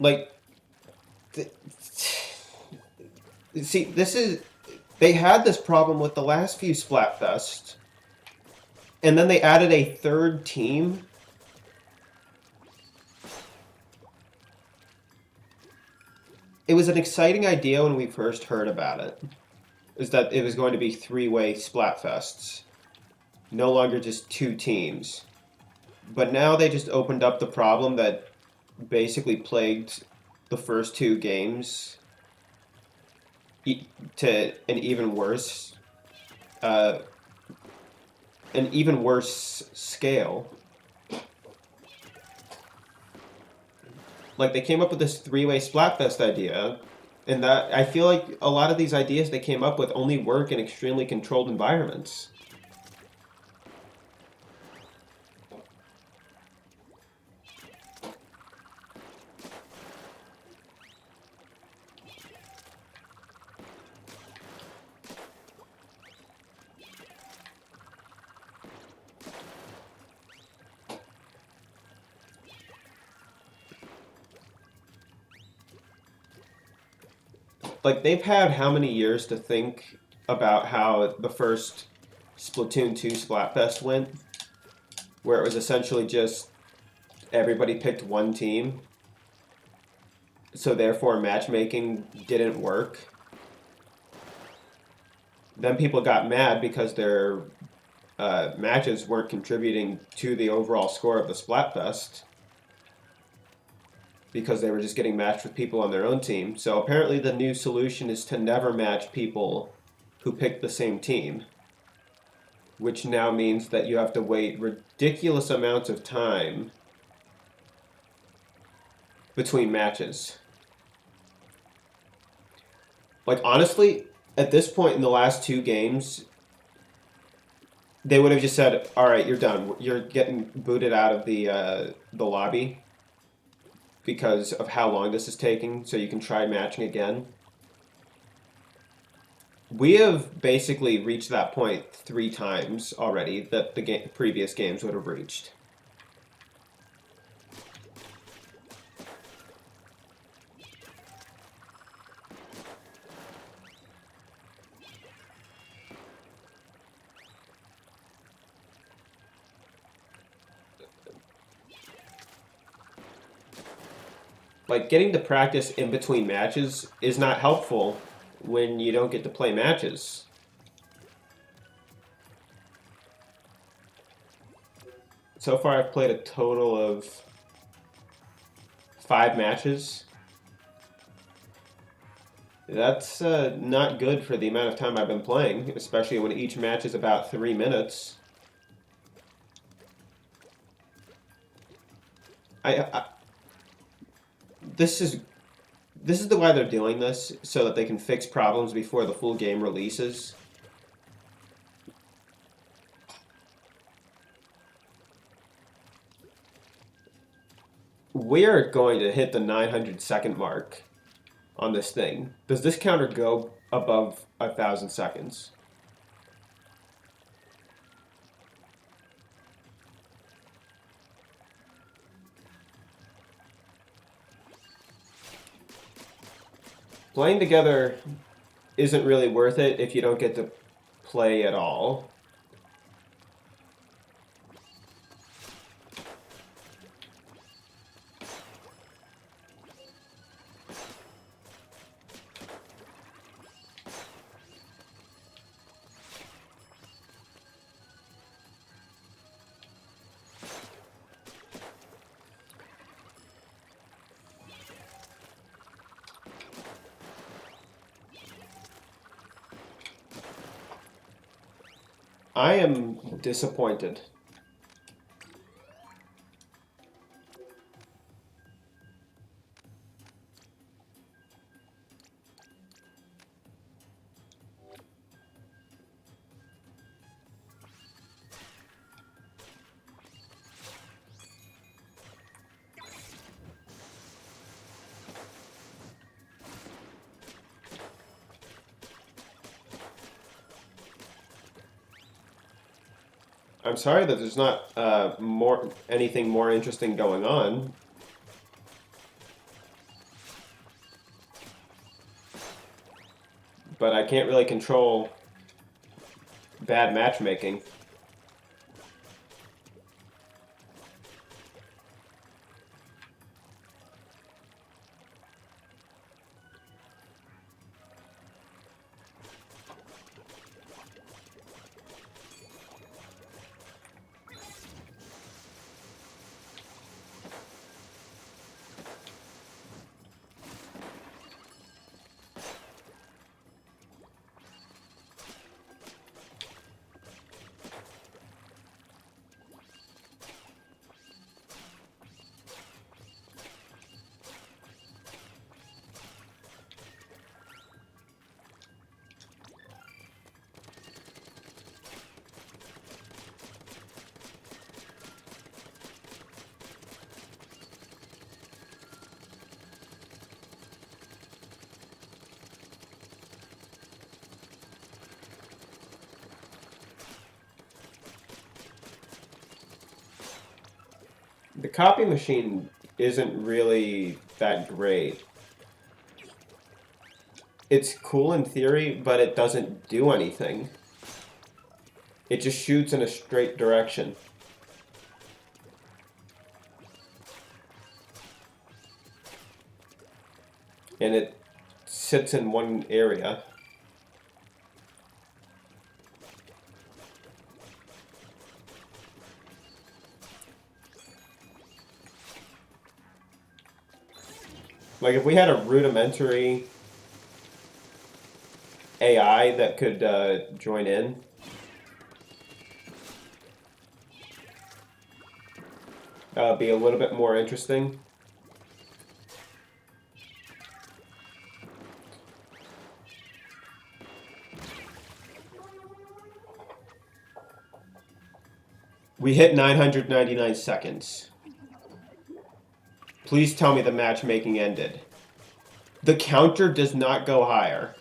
Like, see, they had this problem with the last few Splatfest, and then they added a third team. It was an exciting idea when we first heard about it, is that it was going to be three-way Splatfests, no longer just two teams. But now they just opened up the problem that basically plagued the first two games to an even worse scale. Like, they came up with this three-way Splatfest idea, and that I feel like a lot of these ideas they came up with only work in extremely controlled environments. Like, they've had how many years to think about how the first Splatoon 2 Splatfest went, where it was essentially just everybody picked one team, so therefore matchmaking didn't work. Then people got mad because their matches weren't contributing to the overall score of the Splatfest because they were just getting matched with people on their own team. So apparently the new solution is to never match people who pick the same team, which now means that you have to wait ridiculous amounts of time between matches. Like, honestly, at this point in the last two games, they would have just said, "All right, you're done. You're getting booted out of the lobby because of how long this is taking. So you can try matching again." We have basically reached that point 3 times already that the previous games would have reached. Like, getting to practice in between matches is not helpful when you don't get to play matches. So far, I've played a total of 5 matches. That's not good for the amount of time I've been playing, especially when each match is about 3 minutes. I this is the why they're doing this, so that they can fix problems before the full game releases. We're going to hit the 900-second mark on this thing. Does this counter go above 1,000 seconds? Playing together isn't really worth it if you don't get to play at all. I am disappointed. I'm sorry that there's not anything more interesting going on. But I can't really control bad matchmaking. The copy machine isn't really that great. It's cool in theory, but it doesn't do anything. It just shoots in a straight direction. And it sits in one area. Like if we had a rudimentary AI that could join in. Be a little bit more interesting. We hit 999 seconds. Please tell me the matchmaking ended. The counter does not go higher.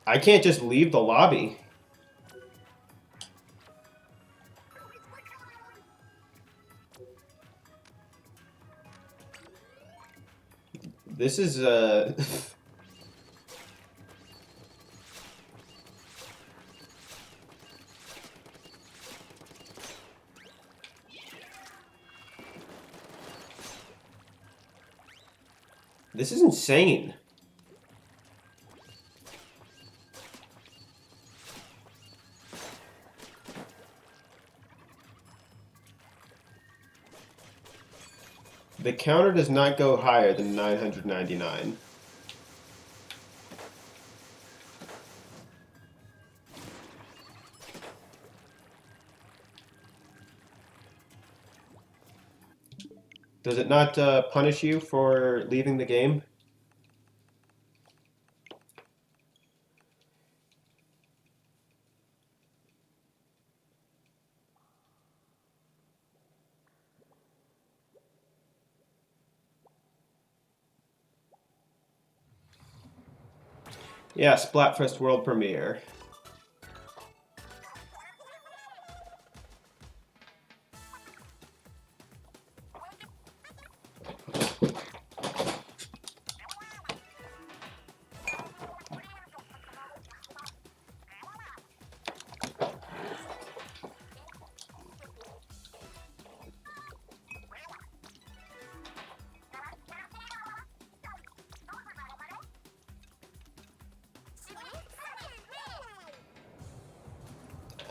I can't just leave the lobby. This is this is insane. The counter does not go higher than 999. Does it not punish you for leaving the game? Yeah, Splatfest World Premiere.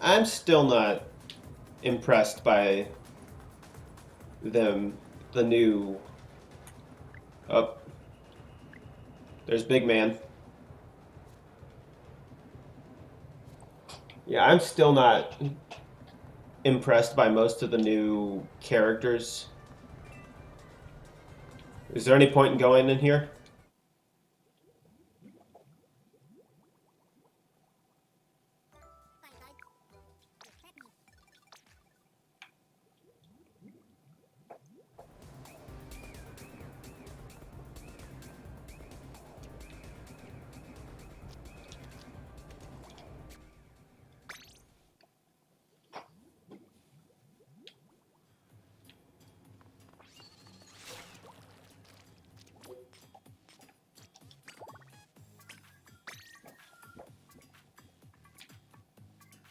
I'm still not impressed by them, the new... Oh, there's Big Man. Yeah, I'm still not impressed by most of the new characters. Is there any point in going in here?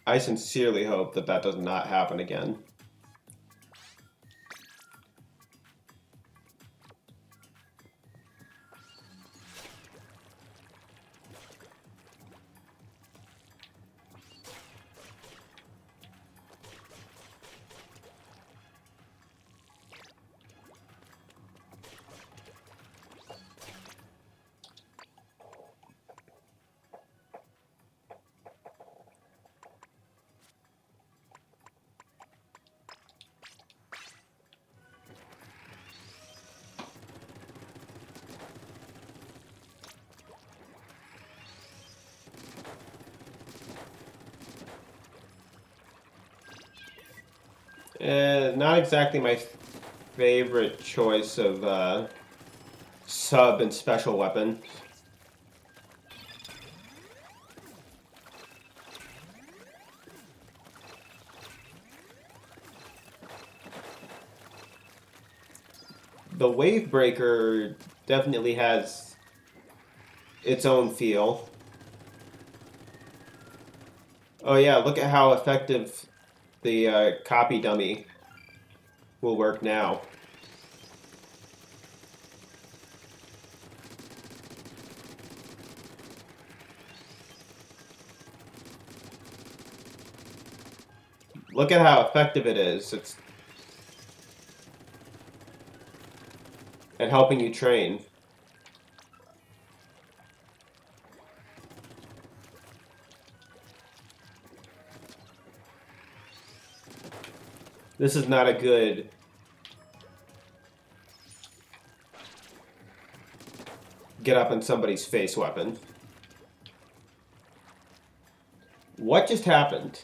I sincerely hope that that does not happen again. Not exactly my favorite choice of sub and special weapon. The Wave Breaker definitely has its own feel. Oh yeah, look at how effective the copy dummy will work now. Look at how effective it is. It's at helping you train. This is not a good get up in somebody's face weapon. What just happened?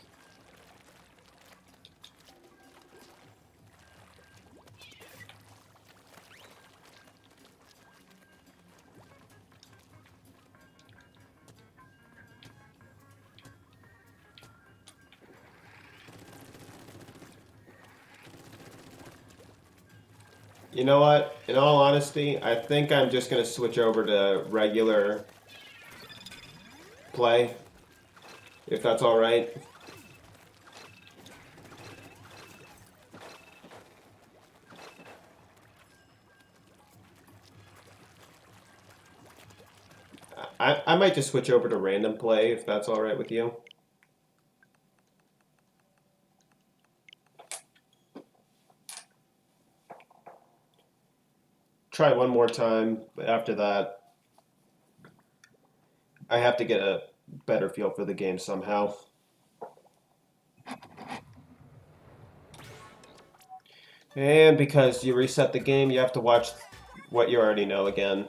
You know what? In all honesty, I think I'm just going to switch over to regular play, if that's all right. I might just switch over to random play, if that's all right with you. Try one more time, but after that, I have to get a better feel for the game somehow. And because you reset the game, you have to watch what you already know again.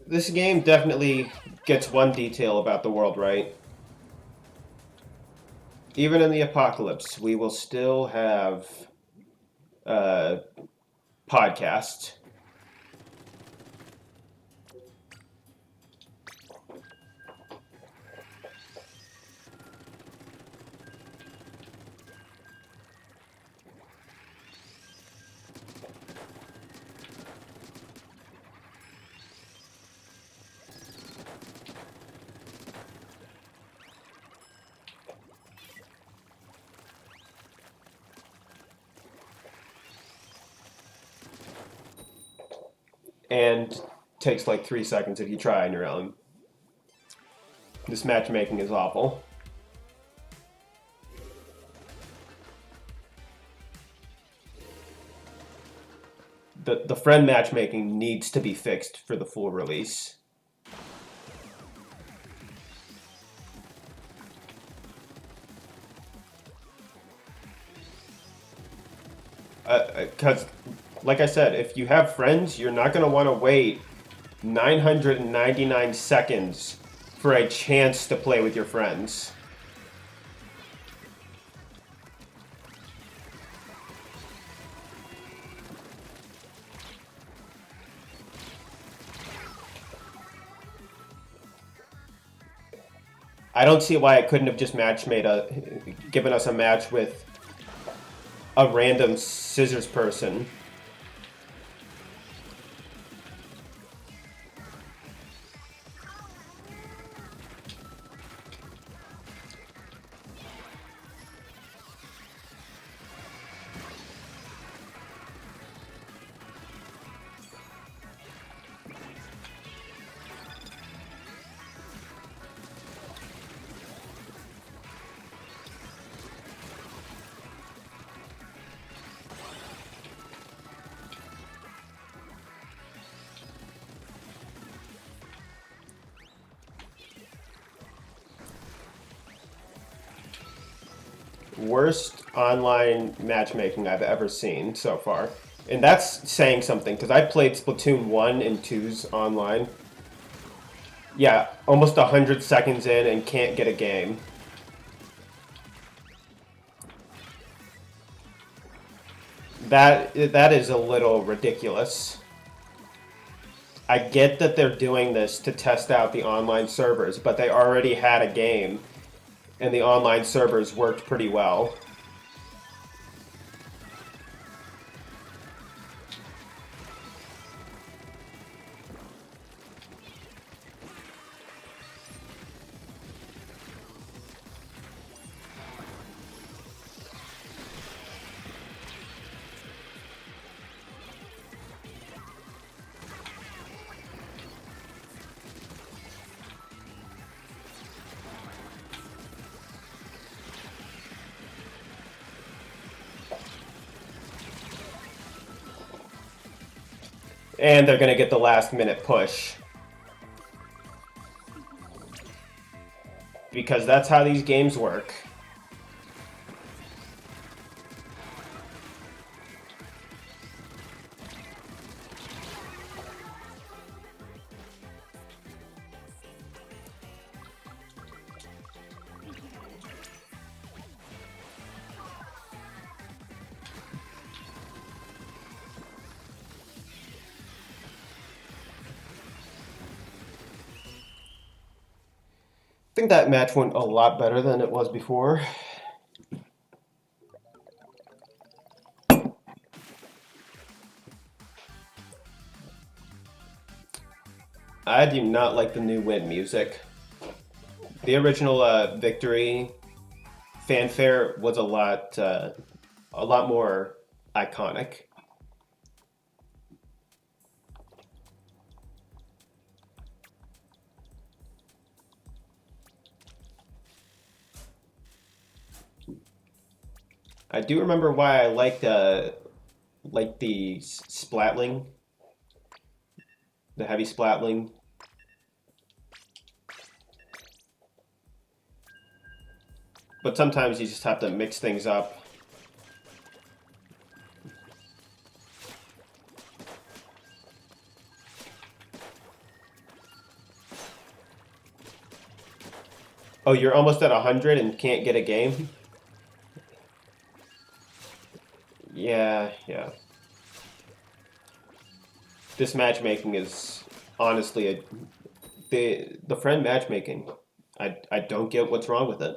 This game definitely gets one detail about the world right. Even in the apocalypse, we will still have podcasts. And takes like 3 seconds if you try on your own. This matchmaking is awful. The friend matchmaking needs to be fixed for the full release. Because, like I said, if you have friends, you're not going to want to wait 999 seconds for a chance to play with your friends. I don't see why it couldn't have just given us a match with a random scissors person. Worst online matchmaking I've ever seen so far. And that's saying something, because I played Splatoon 1 and 2's online. Yeah, almost 100 seconds in and can't get a game. That is a little ridiculous. I get that they're doing this to test out the online servers, but they already had a game, and the online servers worked pretty well. And they're gonna get the last minute push. Because that's how these games work. I think that match went a lot better than it was before. I do not like the new win music. The original victory fanfare was a lot more iconic. I do remember why I liked the splatling, the heavy splatling. But sometimes you just have to mix things up. Oh, you're almost at 100 and can't get a game? Yeah. This matchmaking is honestly the friend matchmaking. I don't get what's wrong with it.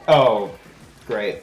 Oh, great.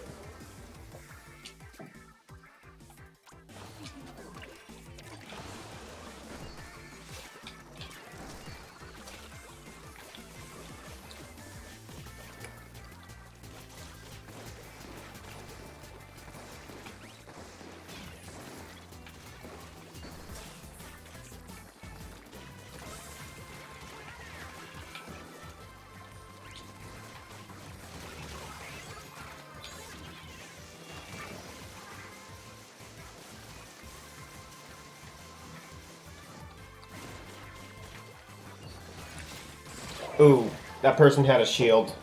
Ooh, that person had a shield.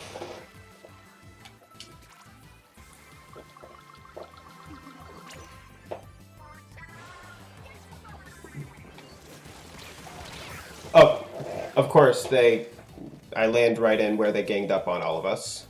Oh, of course, I land right in where they ganged up on all of us.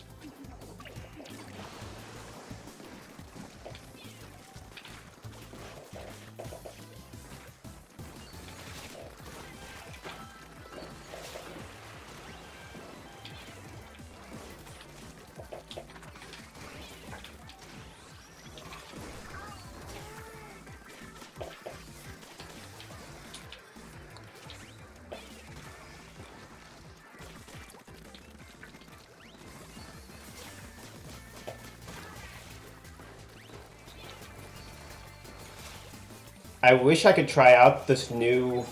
I wish I could try out this new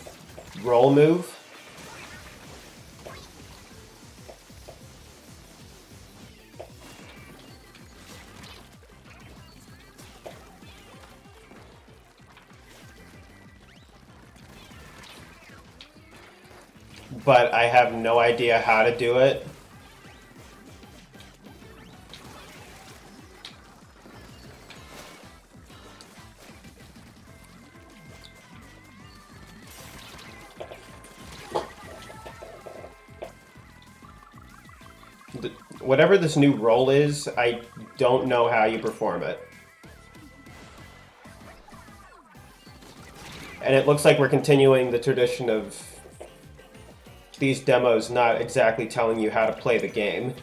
roll move. But I have no idea how to do it. Whatever this new roll is, I don't know how you perform it. And it looks like we're continuing the tradition of these demos not exactly telling you how to play the game.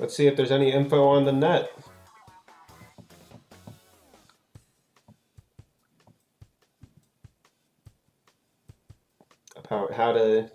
Let's see if there's any info on the net. About how to...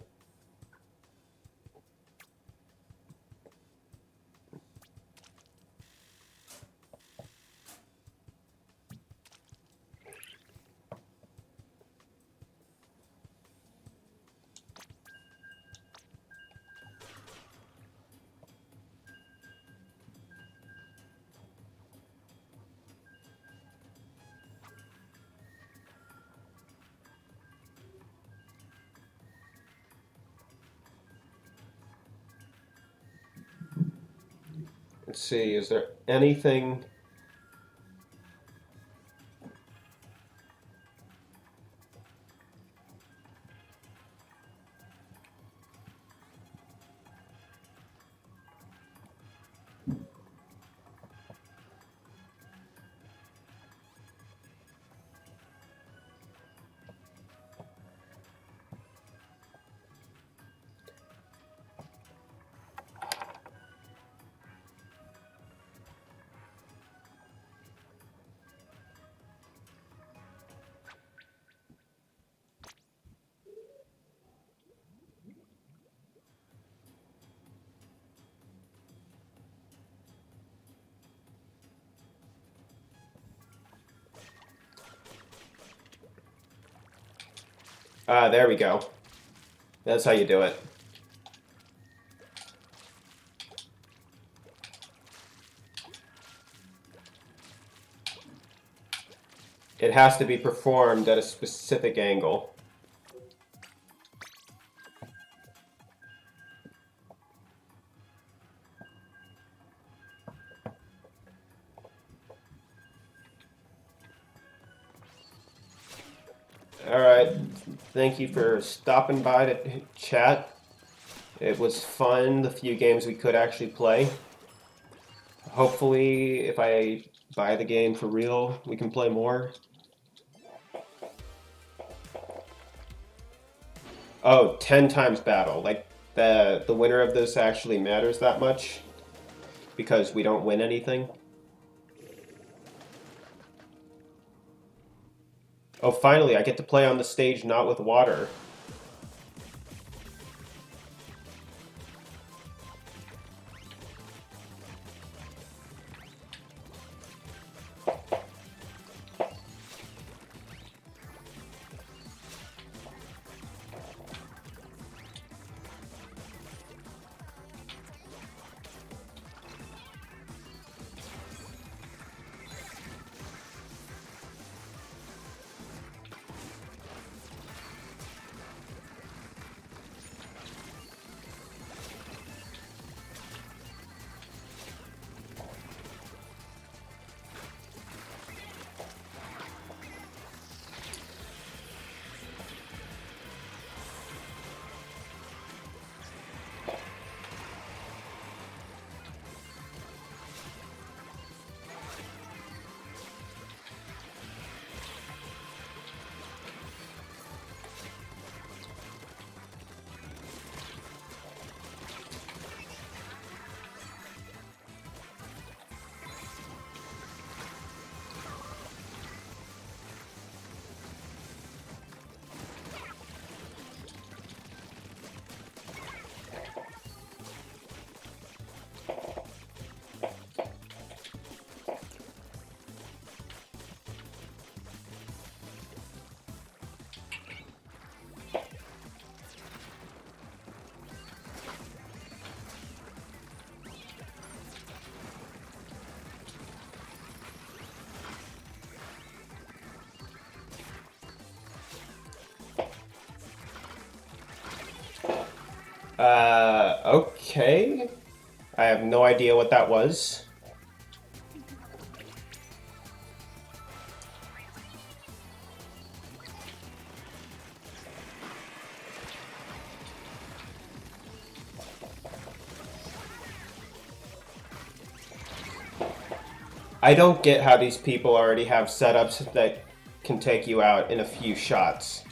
Let's see, is there anything... Ah, there we go. That's how you do it. It has to be performed at a specific angle. Alright, thank you for stopping by to chat. It was fun, the few games we could actually play. Hopefully, if I buy the game for real, we can play more. Oh, 10 times battle. Like, the winner of this actually matters that much? Because we don't win anything? Oh, finally, I get to play on the stage not with water. Okay. I have no idea what that was. I don't get how these people already have setups that can take you out in a few shots.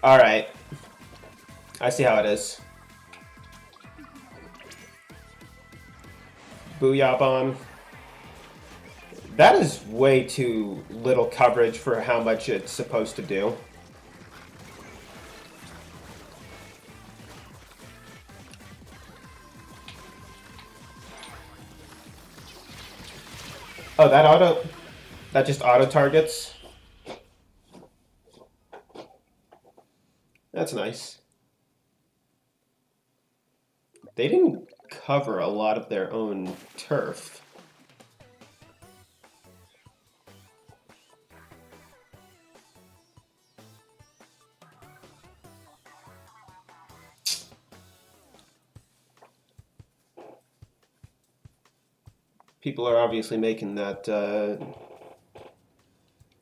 Alright. I see how it is. Booyah Bomb. That is way too little coverage for how much it's supposed to do. Oh, that just auto targets. That's nice. They didn't cover a lot of their own turf. People are obviously making that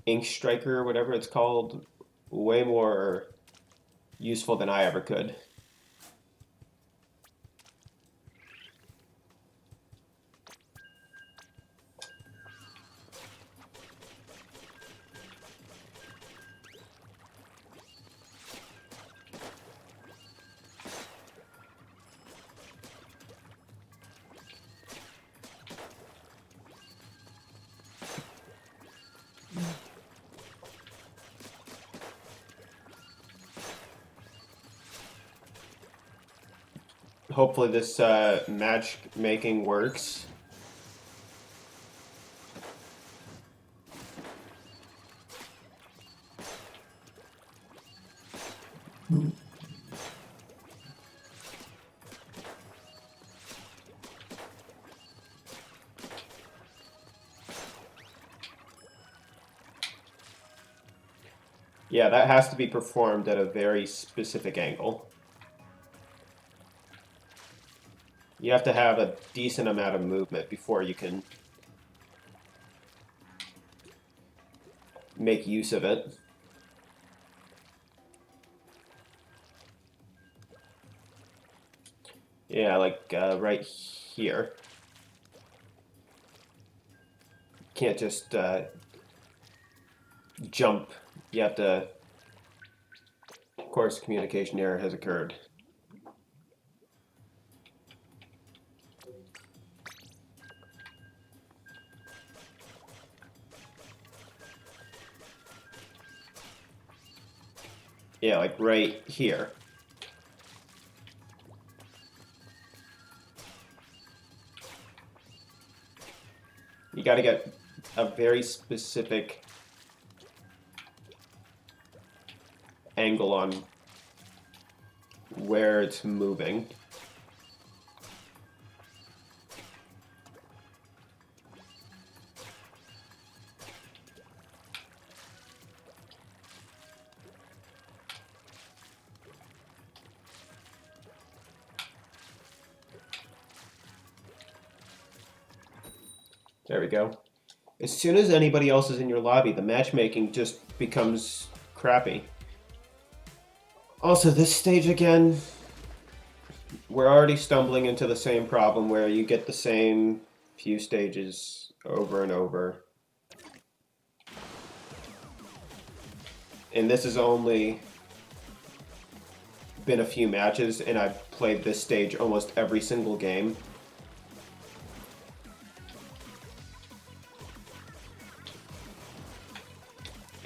ink striker or whatever it's called way more useful than I ever could. Hopefully this matchmaking works. Yeah, that has to be performed at a very specific angle. You have to have a decent amount of movement before you can make use of it. Yeah, like right here. Can't just jump. You have to... Of course, communication error has occurred. Yeah, like right here. You got to get a very specific angle on where it's moving. There we go. As soon as anybody else is in your lobby, the matchmaking just becomes crappy. Also, this stage again, we're already stumbling into the same problem where you get the same few stages over and over. And this has only been a few matches, and I've played this stage almost every single game.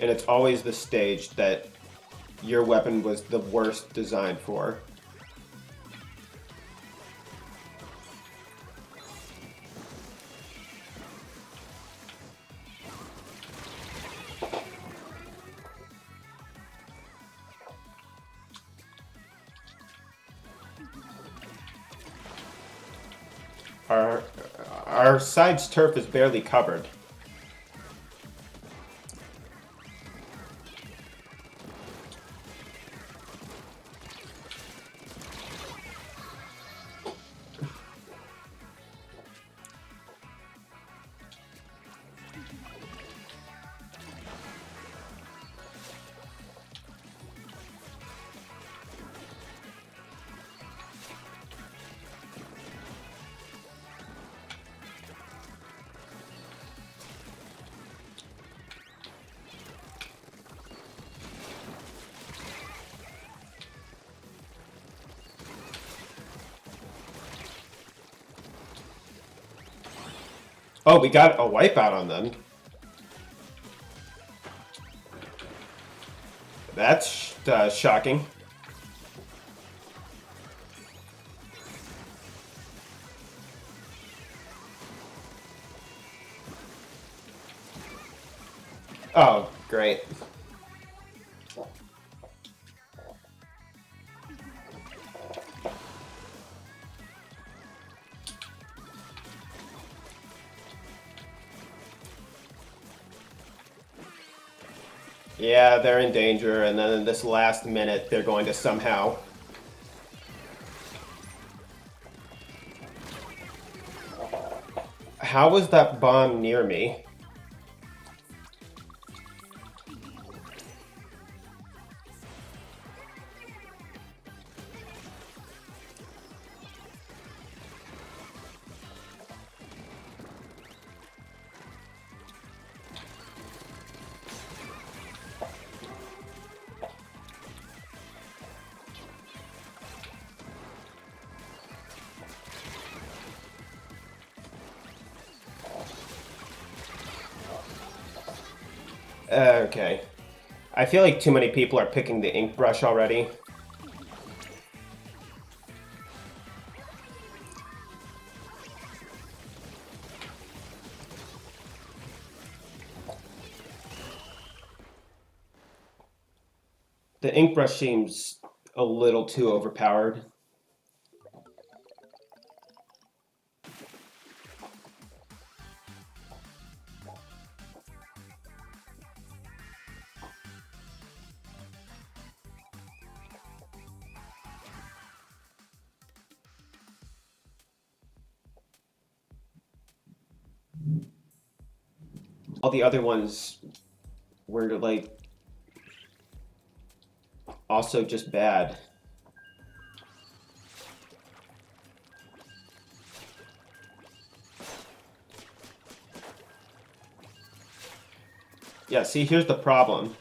And it's always the stage that your weapon was the worst designed for. Our side's turf is barely covered. Oh, we got a wipeout on them. That's shocking. Oh, great. Yeah, they're in danger, and then in this last minute, they're going to somehow... How was that bomb near me? Okay. I feel like too many people are picking the ink brush already. The ink brush seems a little too overpowered. All the other ones were like also just bad. Yeah, see, here's the problem.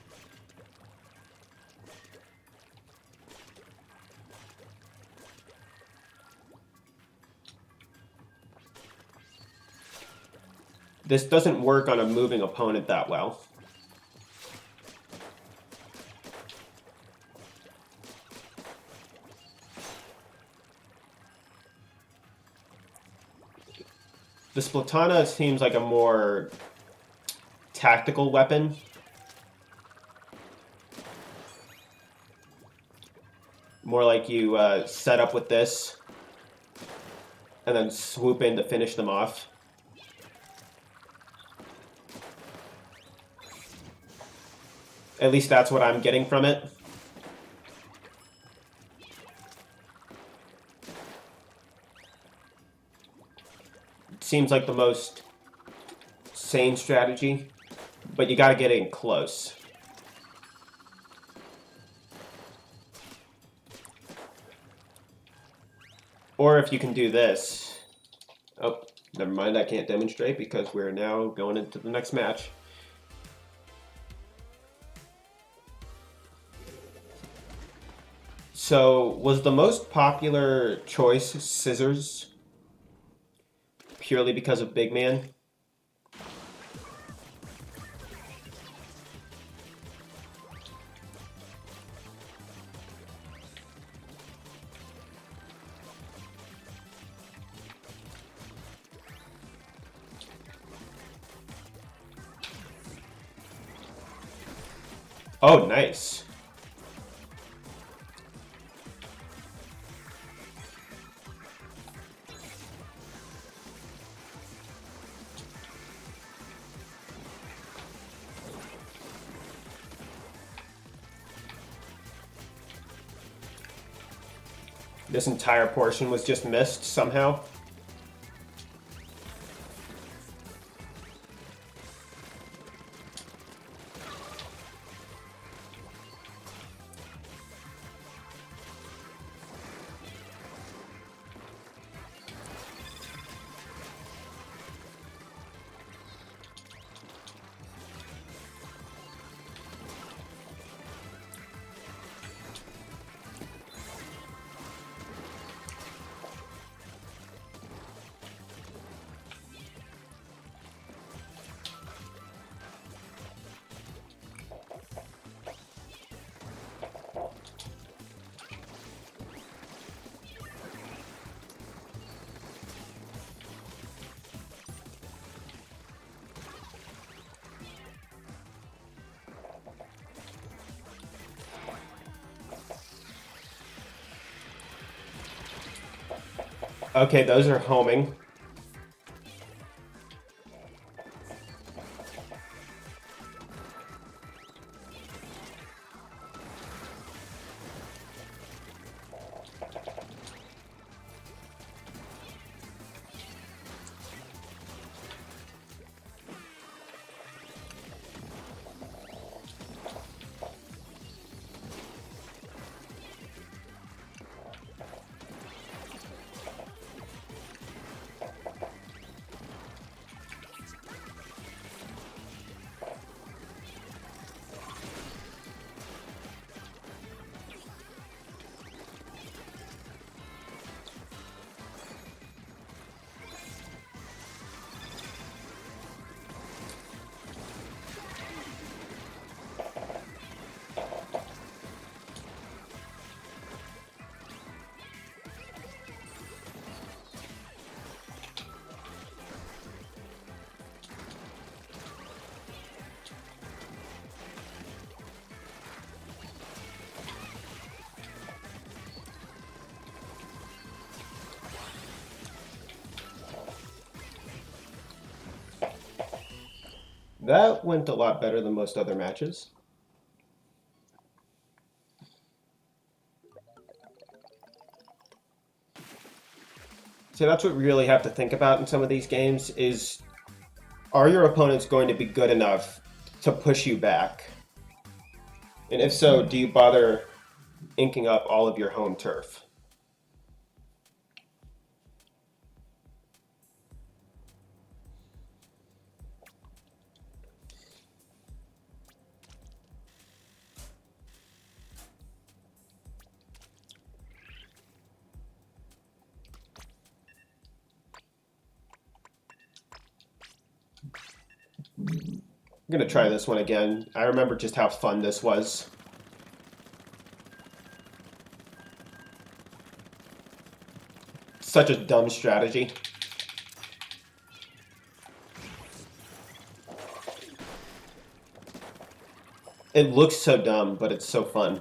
This doesn't work on a moving opponent that well. The Splatana seems like a more tactical weapon. More like you set up with this and then swoop in to finish them off. At least that's what I'm getting from it. It seems like the most sane strategy, but you gotta get in close. Or if you can do this. Oh, never mind, I can't demonstrate because we're now going into the next match. So, was the most popular choice scissors purely because of Big Man? Oh, nice. This entire portion was just missed somehow. Okay, those are homing. That went a lot better than most other matches. So that's what we really have to think about in some of these games is, are your opponents going to be good enough to push you back? And if so, do you bother inking up all of your home turf? I'm going to try this one again. I remember just how fun this was. Such a dumb strategy. It looks so dumb, but it's so fun.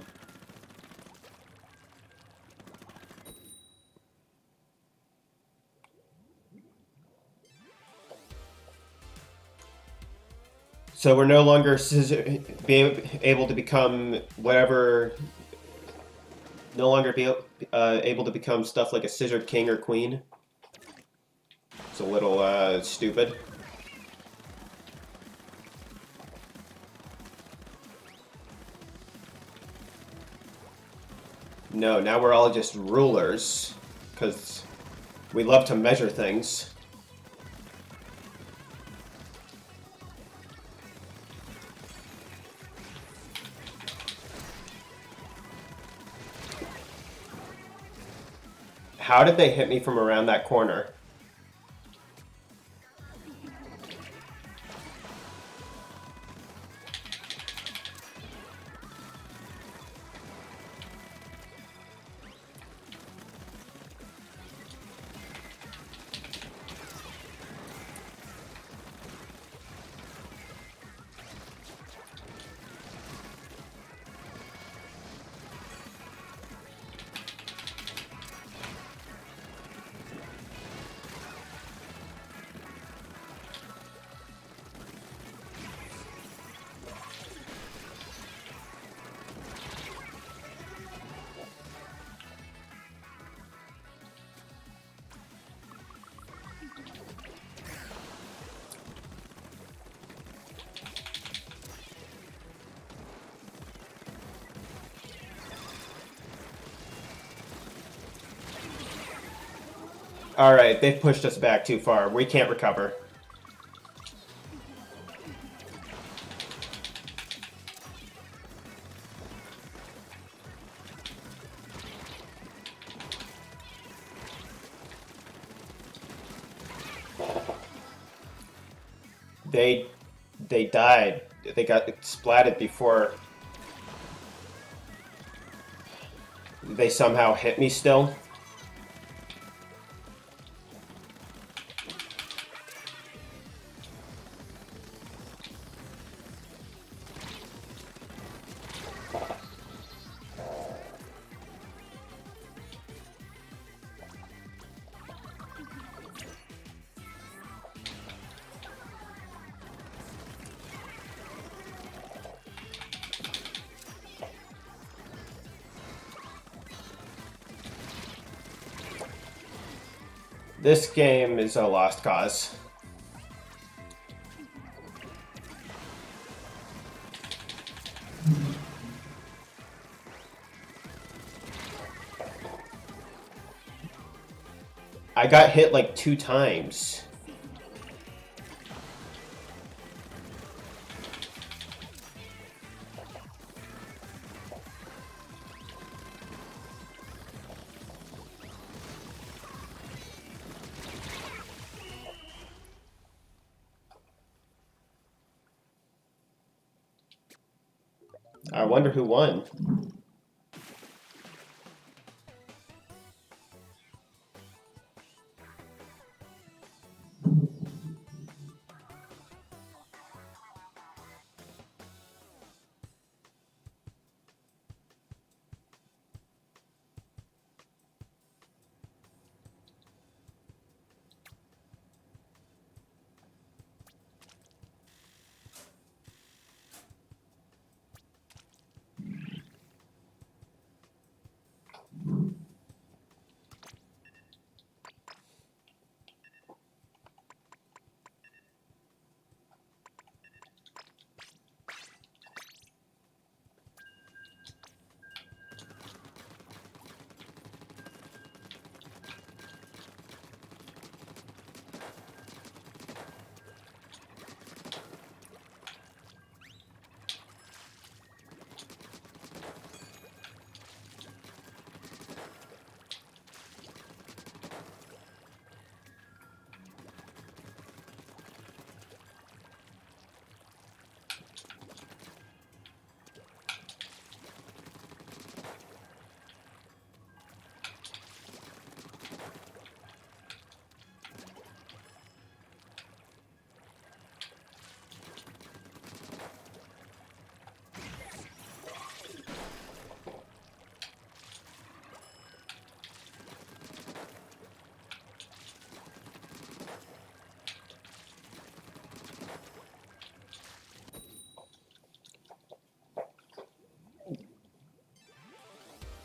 So we're no longer being able to become whatever. No longer be able to become stuff like a scissor king or queen. It's a little stupid. No, now we're all just rulers, because we love to measure things. How did they hit me from around that corner? Alright, they've pushed us back too far. We can't recover. They died. They got splatted before they somehow hit me still. This game is a lost cause. I got hit like 2 times. I wonder who won.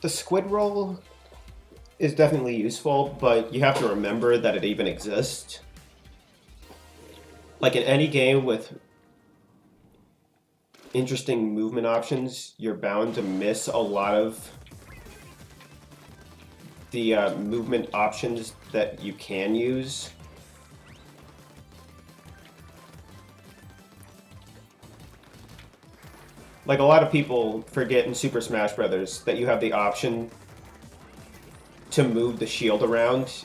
The squid roll is definitely useful, but you have to remember that it even exists. Like in any game with interesting movement options, you're bound to miss a lot of the movement options that you can use. Like a lot of people forget in Super Smash Bros. That you have the option to move the shield around.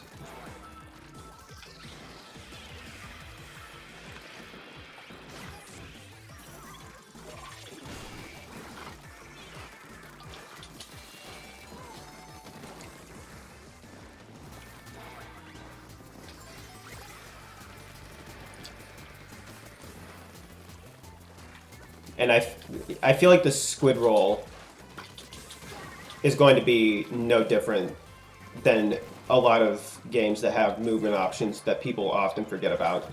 And I feel like the squid roll is going to be no different than a lot of games that have movement options that people often forget about.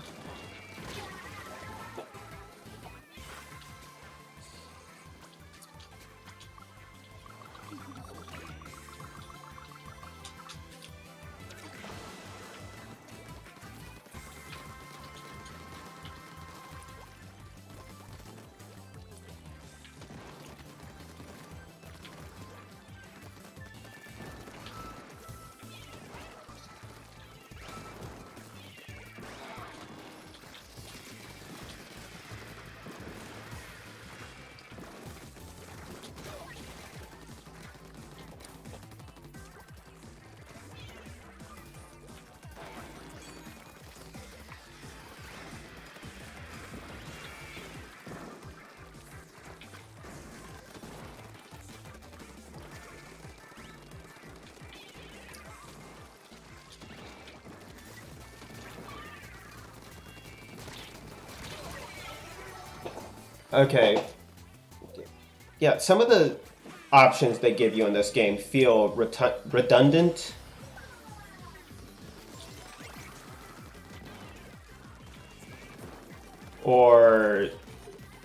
Okay. Yeah, some of the options they give you in this game feel redundant. Or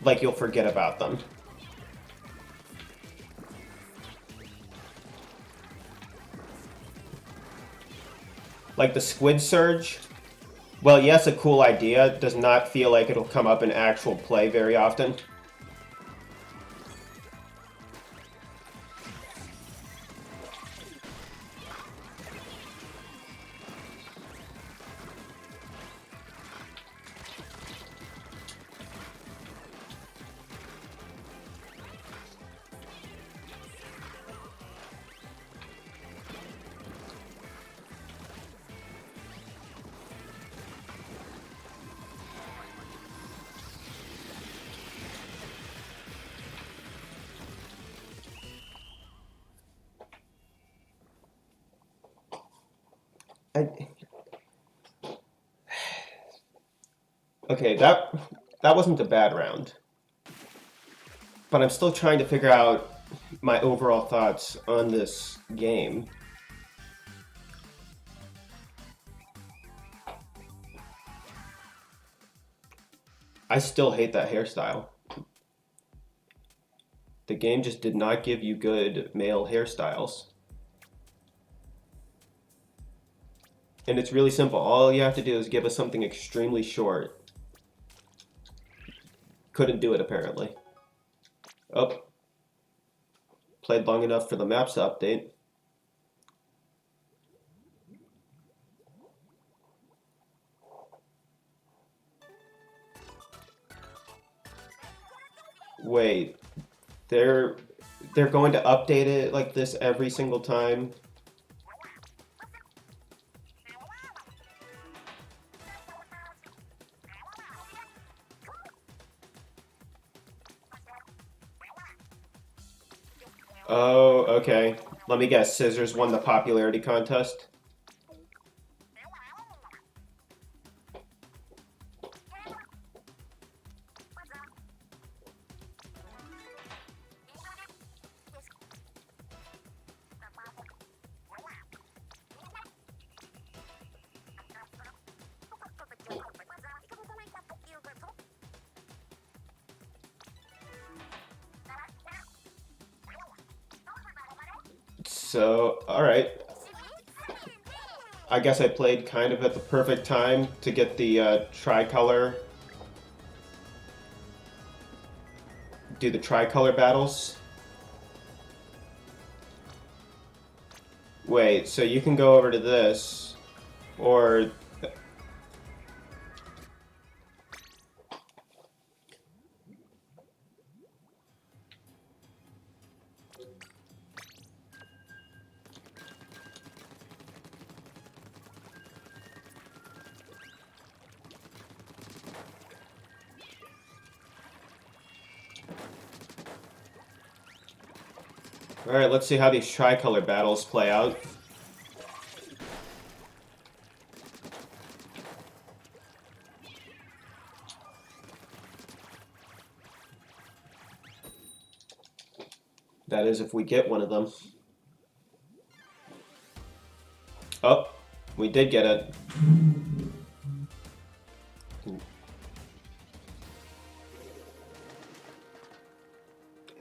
like you'll forget about them. Like the squid surge. Well, yes, a cool idea. Does not feel like it'll come up in actual play very often. Okay, that wasn't a bad round. But I'm still trying to figure out my overall thoughts on this game. I still hate that hairstyle. The game just did not give you good male hairstyles. And it's really simple. All you have to do is give us something extremely short. Couldn't do it, apparently. Oh. Played long enough for the maps to update. Wait. They're going to update it like this every single time? Oh, okay. Let me guess, Scissors won the popularity contest? So, alright. I guess I played kind of at the perfect time to get the tricolor. Do the tricolor battles. Wait, so you can go over to this, or... Alright, let's see how these tricolor battles play out. That is, if we get one of them. Oh, we did get it.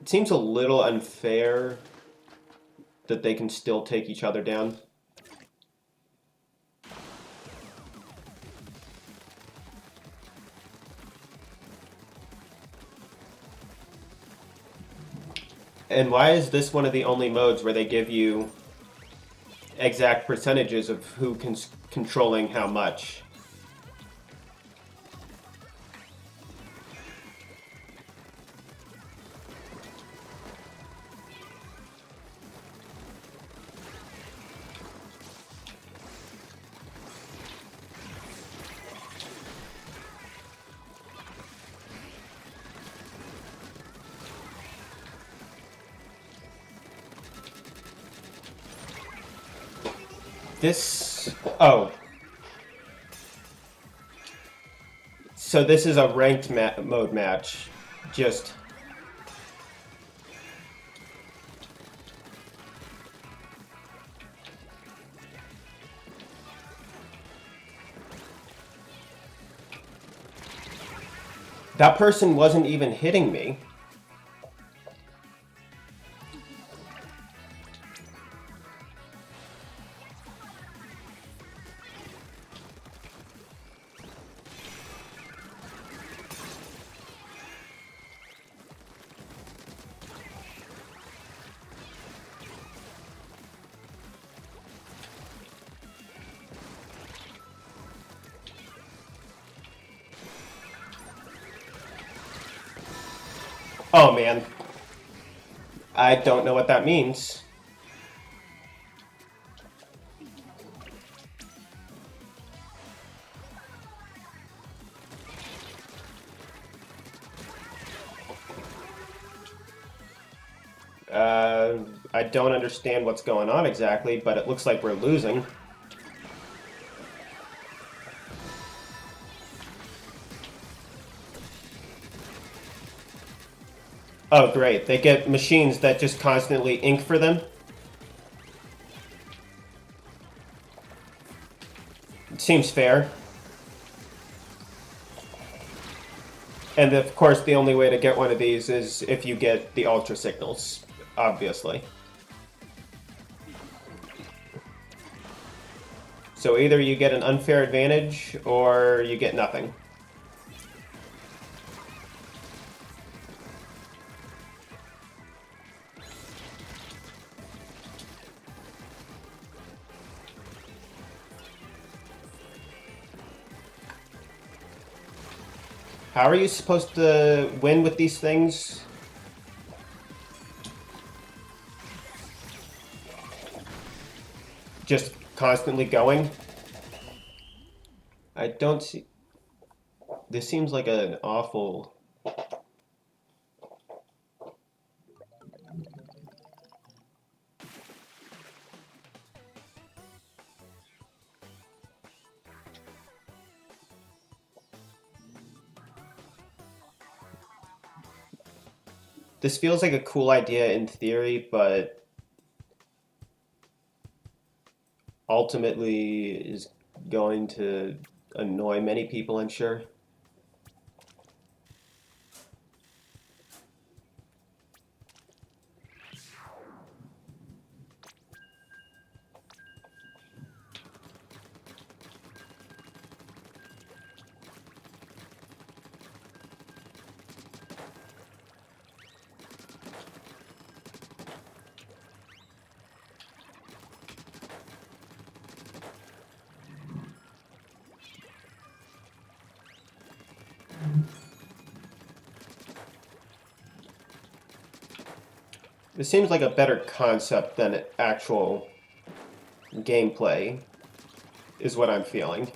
It seems a little unfair that they can still take each other down. And why is this one of the only modes where they give you exact percentages of who can controlling how much? This... oh. So this is a ranked mode match. Just... that person wasn't even hitting me. Oh man, I don't know what that means. I don't understand what's going on exactly, but it looks like we're losing. Oh, great. They get machines that just constantly ink for them. It seems fair. And of course, the only way to get one of these is if you get the ultra signals, obviously. So either you get an unfair advantage or you get nothing. How are you supposed to win with these things? Just constantly going? I don't see... This seems like an awful... This feels like a cool idea in theory, but ultimately is going to annoy many people, I'm sure. This seems like a better concept than actual gameplay, is what I'm feeling.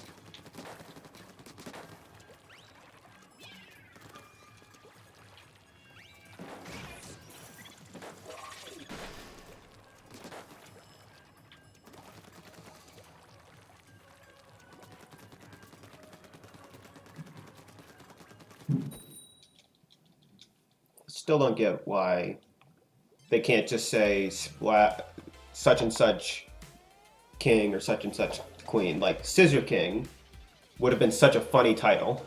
Still don't get why they can't just say such and such king or such and such queen. Like Scissor King would have been such a funny title.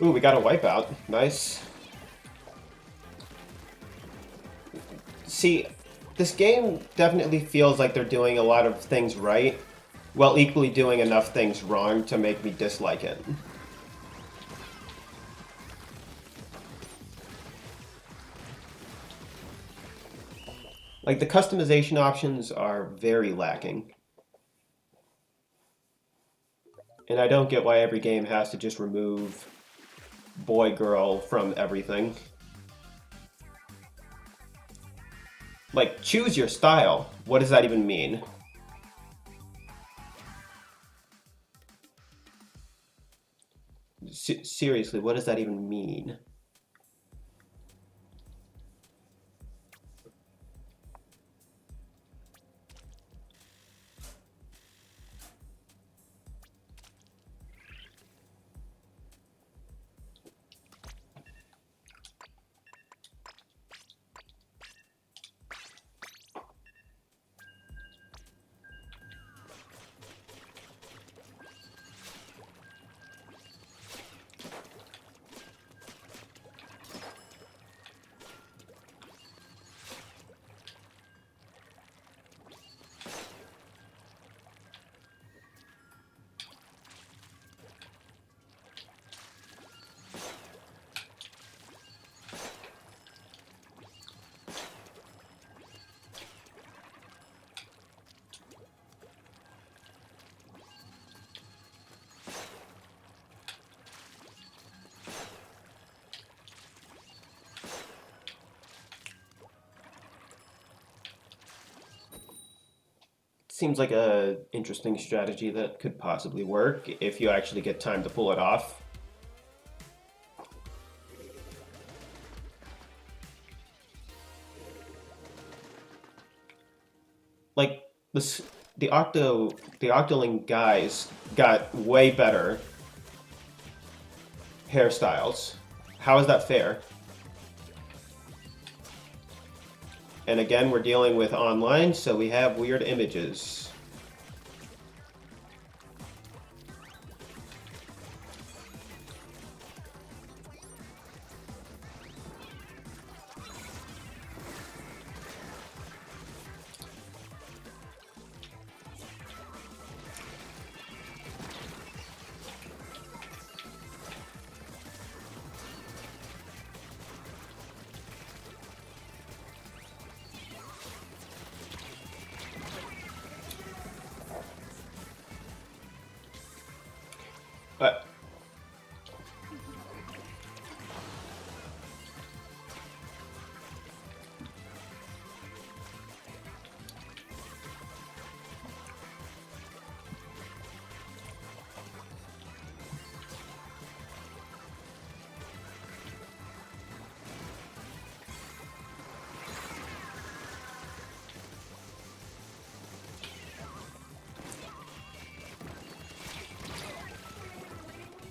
Ooh, we got a wipeout. Nice. See, this game definitely feels like they're doing a lot of things right, while equally doing enough things wrong to make me dislike it. Like, the customization options are very lacking. And I don't get why every game has to just remove boy, girl from everything. Like, choose your style. What does that even mean? Seriously, what does that even mean? Seems like a interesting strategy that could possibly work if you actually get time to pull it off. Like this, the Octoling guys got way better hairstyles. How is that fair? And again, we're dealing with online, so we have weird images. But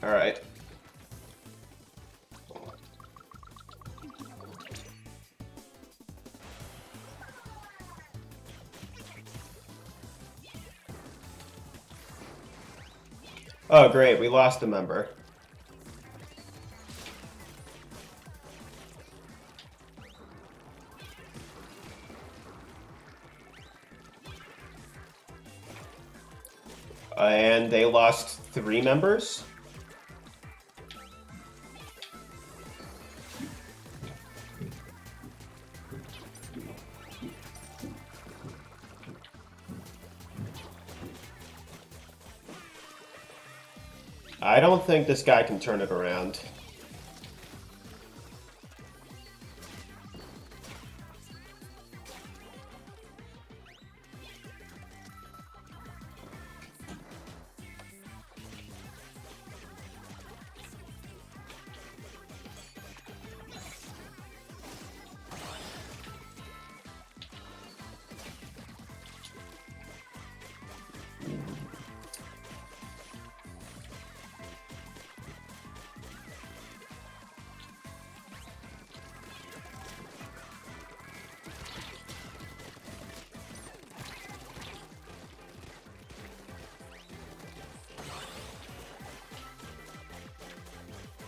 all right. Oh, great. We lost a member. And they lost 3 members? I don't think this guy can turn it around.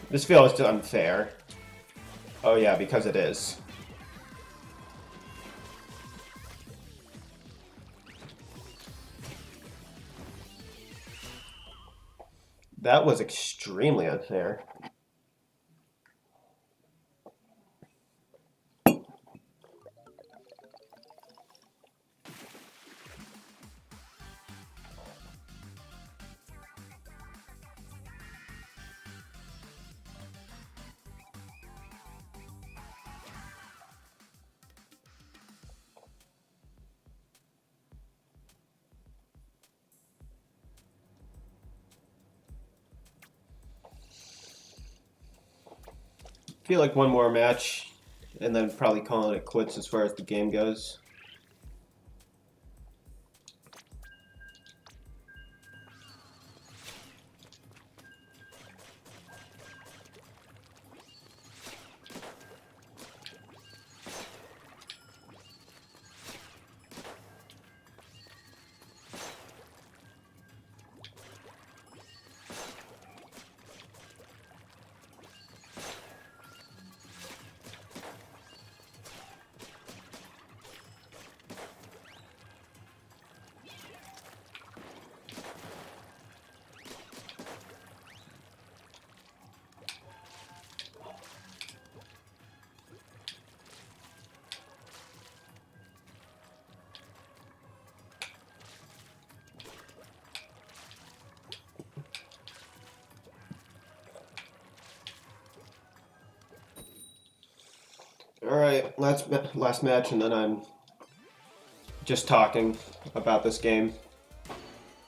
This feels unfair. Oh yeah, because it is. That was extremely unfair. I feel like one more match, and then probably calling it quits as far as the game goes. Alright, last match, and then I'm just talking about this game.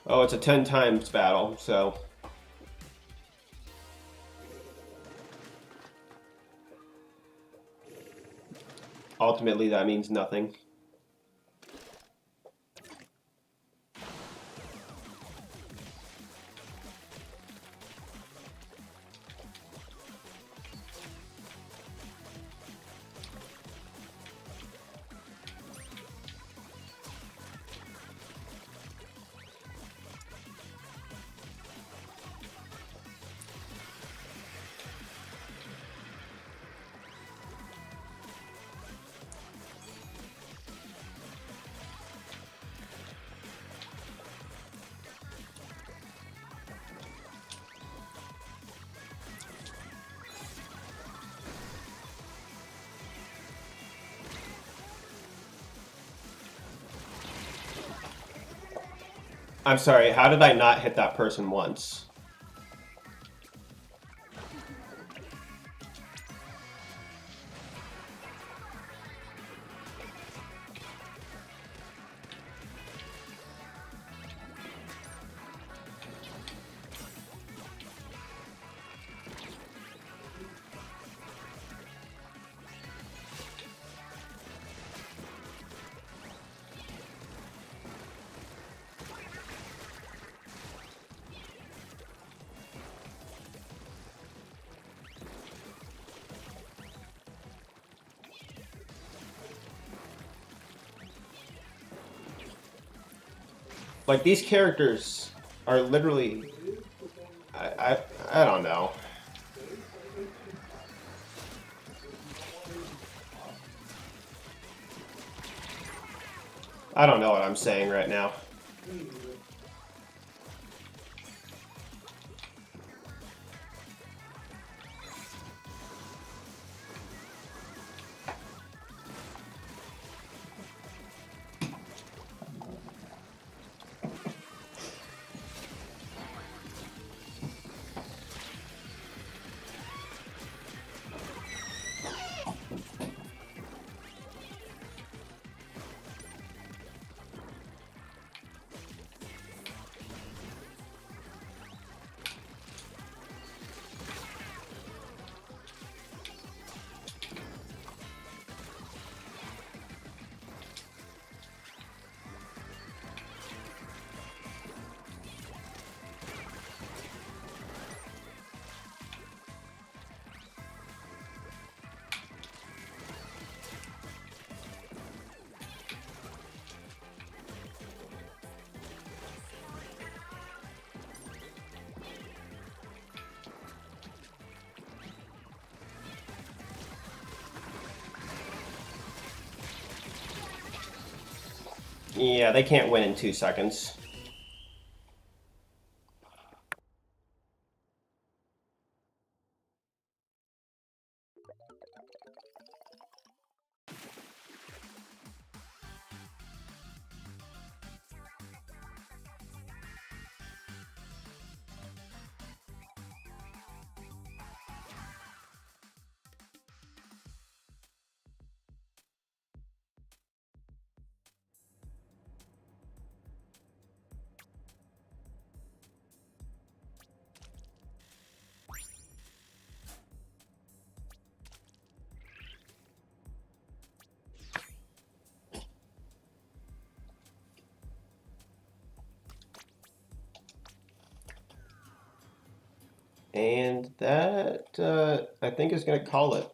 Oh, it's a 10 times battle, so... ultimately, that means nothing. I'm sorry, how did I not hit that person once? Like, these characters are literally... I don't know. I don't know what I'm saying right now. Yeah, they can't win in 2 seconds. And that, I think, is going to call it.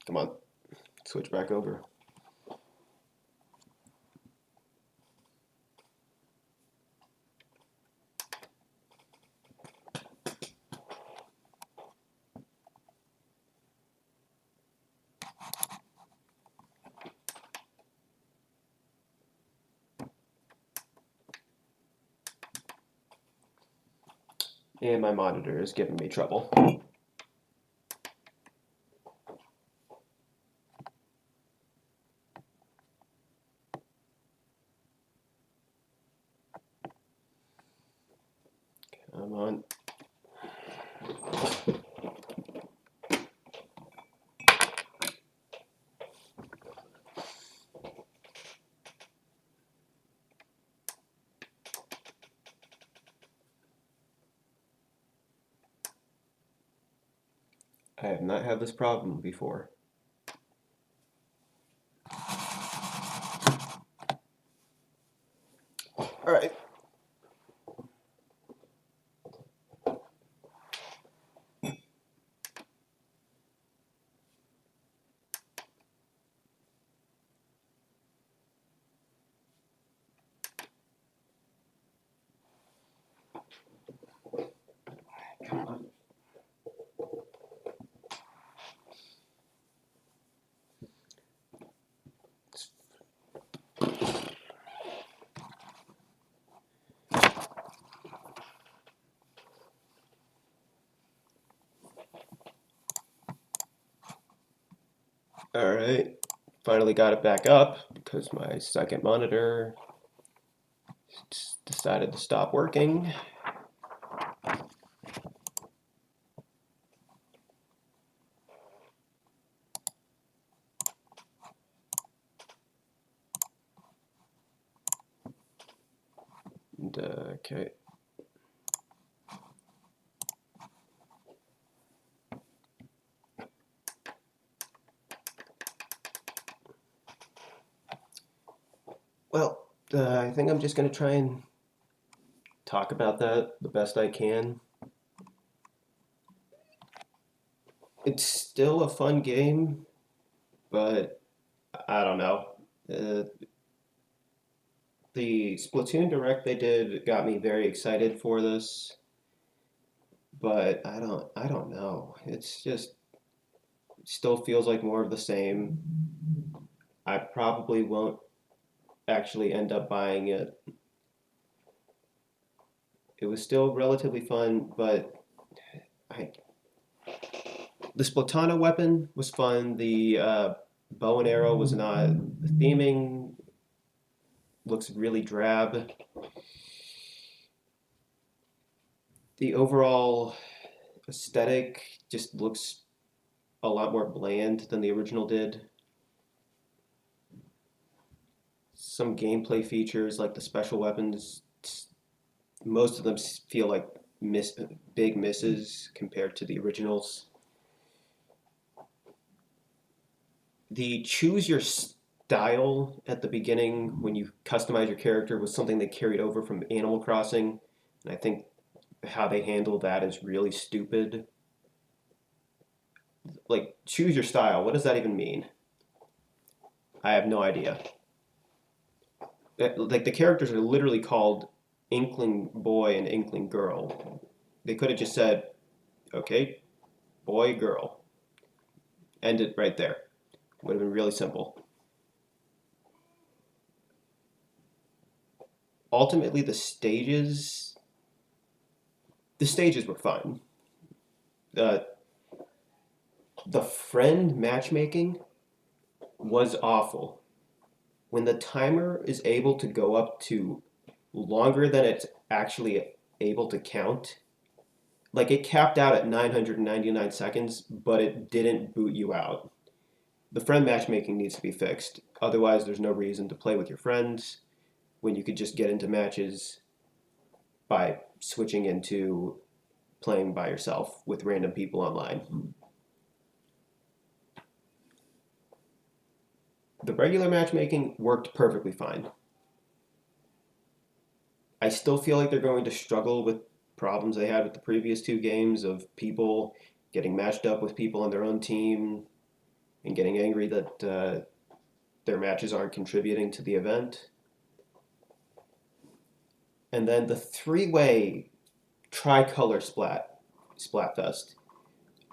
Come on, switch back over. And my monitor is giving me trouble. Come on. I have not had this problem before. All right. Come on. All right. Finally got it back up because my second monitor decided to stop working. And, okay. Well, I think I'm just going to try and talk about that the best I can. It's still a fun game, but I don't know. Uh, the Splatoon Direct they did got me very excited for this, but I don't know. It's just it still feels like more of the same. I probably won't actually end up buying it. It was still relatively fun, but I, the Splatana weapon was fun. The bow and arrow was not. The theming looks really drab. The overall aesthetic just looks a lot more bland than the original did. Some gameplay features like the special weapons, most of them feel like big misses compared to the originals. The choose your style at the beginning when you customize your character was something they carried over from Animal Crossing, and I think how they handle that is really stupid. Like, choose your style. What does that even mean? I have no idea. Like the characters are literally called Inkling Boy and Inkling Girl. They could have just said, okay, boy, girl. End it right there. Would have been really simple. Ultimately, the stages were fun. Uh, the friend matchmaking was awful. When the timer is able to go up to longer than it's actually able to count, like it capped out at 999 seconds, but it didn't boot you out. The friend matchmaking needs to be fixed. Otherwise, there's no reason to play with your friends when you could just get into matches by switching into playing by yourself with random people online. The regular matchmaking worked perfectly fine. I still feel like they're going to struggle with problems they had with the previous two games of people getting matched up with people on their own team and getting angry that their matches aren't contributing to the event. And then the three-way tricolor Splatfest.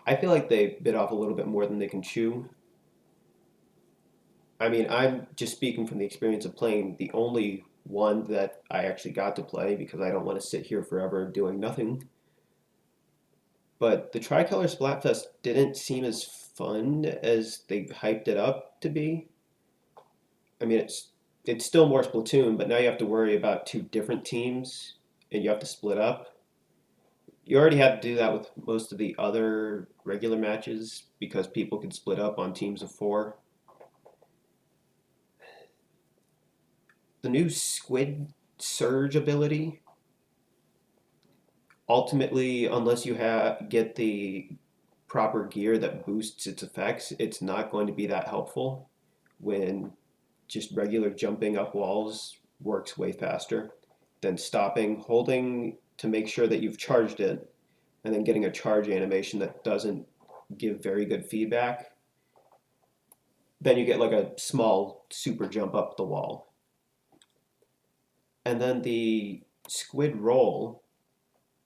I feel like they bit off a little bit more than they can chew. I mean, I'm just speaking from the experience of playing the only one that I actually got to play because I don't want to sit here forever doing nothing. But the Tricolor Splatfest didn't seem as fun as they hyped it up to be. I mean, it's still more Splatoon, but now you have to worry about two different teams and you have to split up. You already had to do that with most of the other regular matches because people could split up on teams of four. The new Squid Surge ability, ultimately, unless you get the proper gear that boosts its effects, it's not going to be that helpful when just regular jumping up walls works way faster than stopping, holding to make sure that you've charged it, and then getting a charge animation that doesn't give very good feedback. Then you get like a small super jump up the wall. And then the squid roll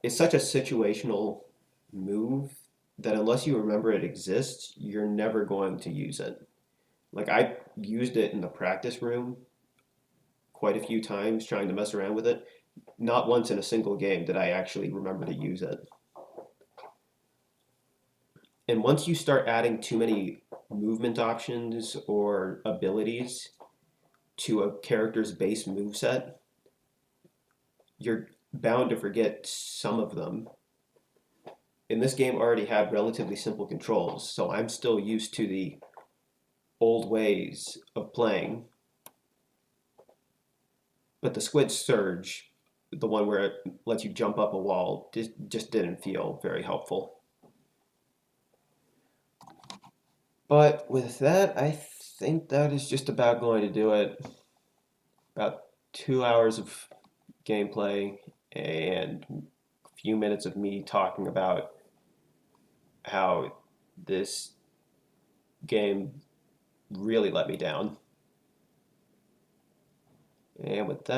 is such a situational move that unless you remember it exists, you're never going to use it. Like I used it in the practice room quite a few times trying to mess around with it. Not once in a single game did I actually remember to use it. And once you start adding too many movement options or abilities to a character's base moveset, you're bound to forget some of them. And this game already had relatively simple controls, so I'm still used to the old ways of playing. But the Squid Surge, the one where it lets you jump up a wall, just didn't feel very helpful. But with that, I think that is just about going to do it. About 2 hours of gameplay and a few minutes of me talking about how this game really let me down. And with that,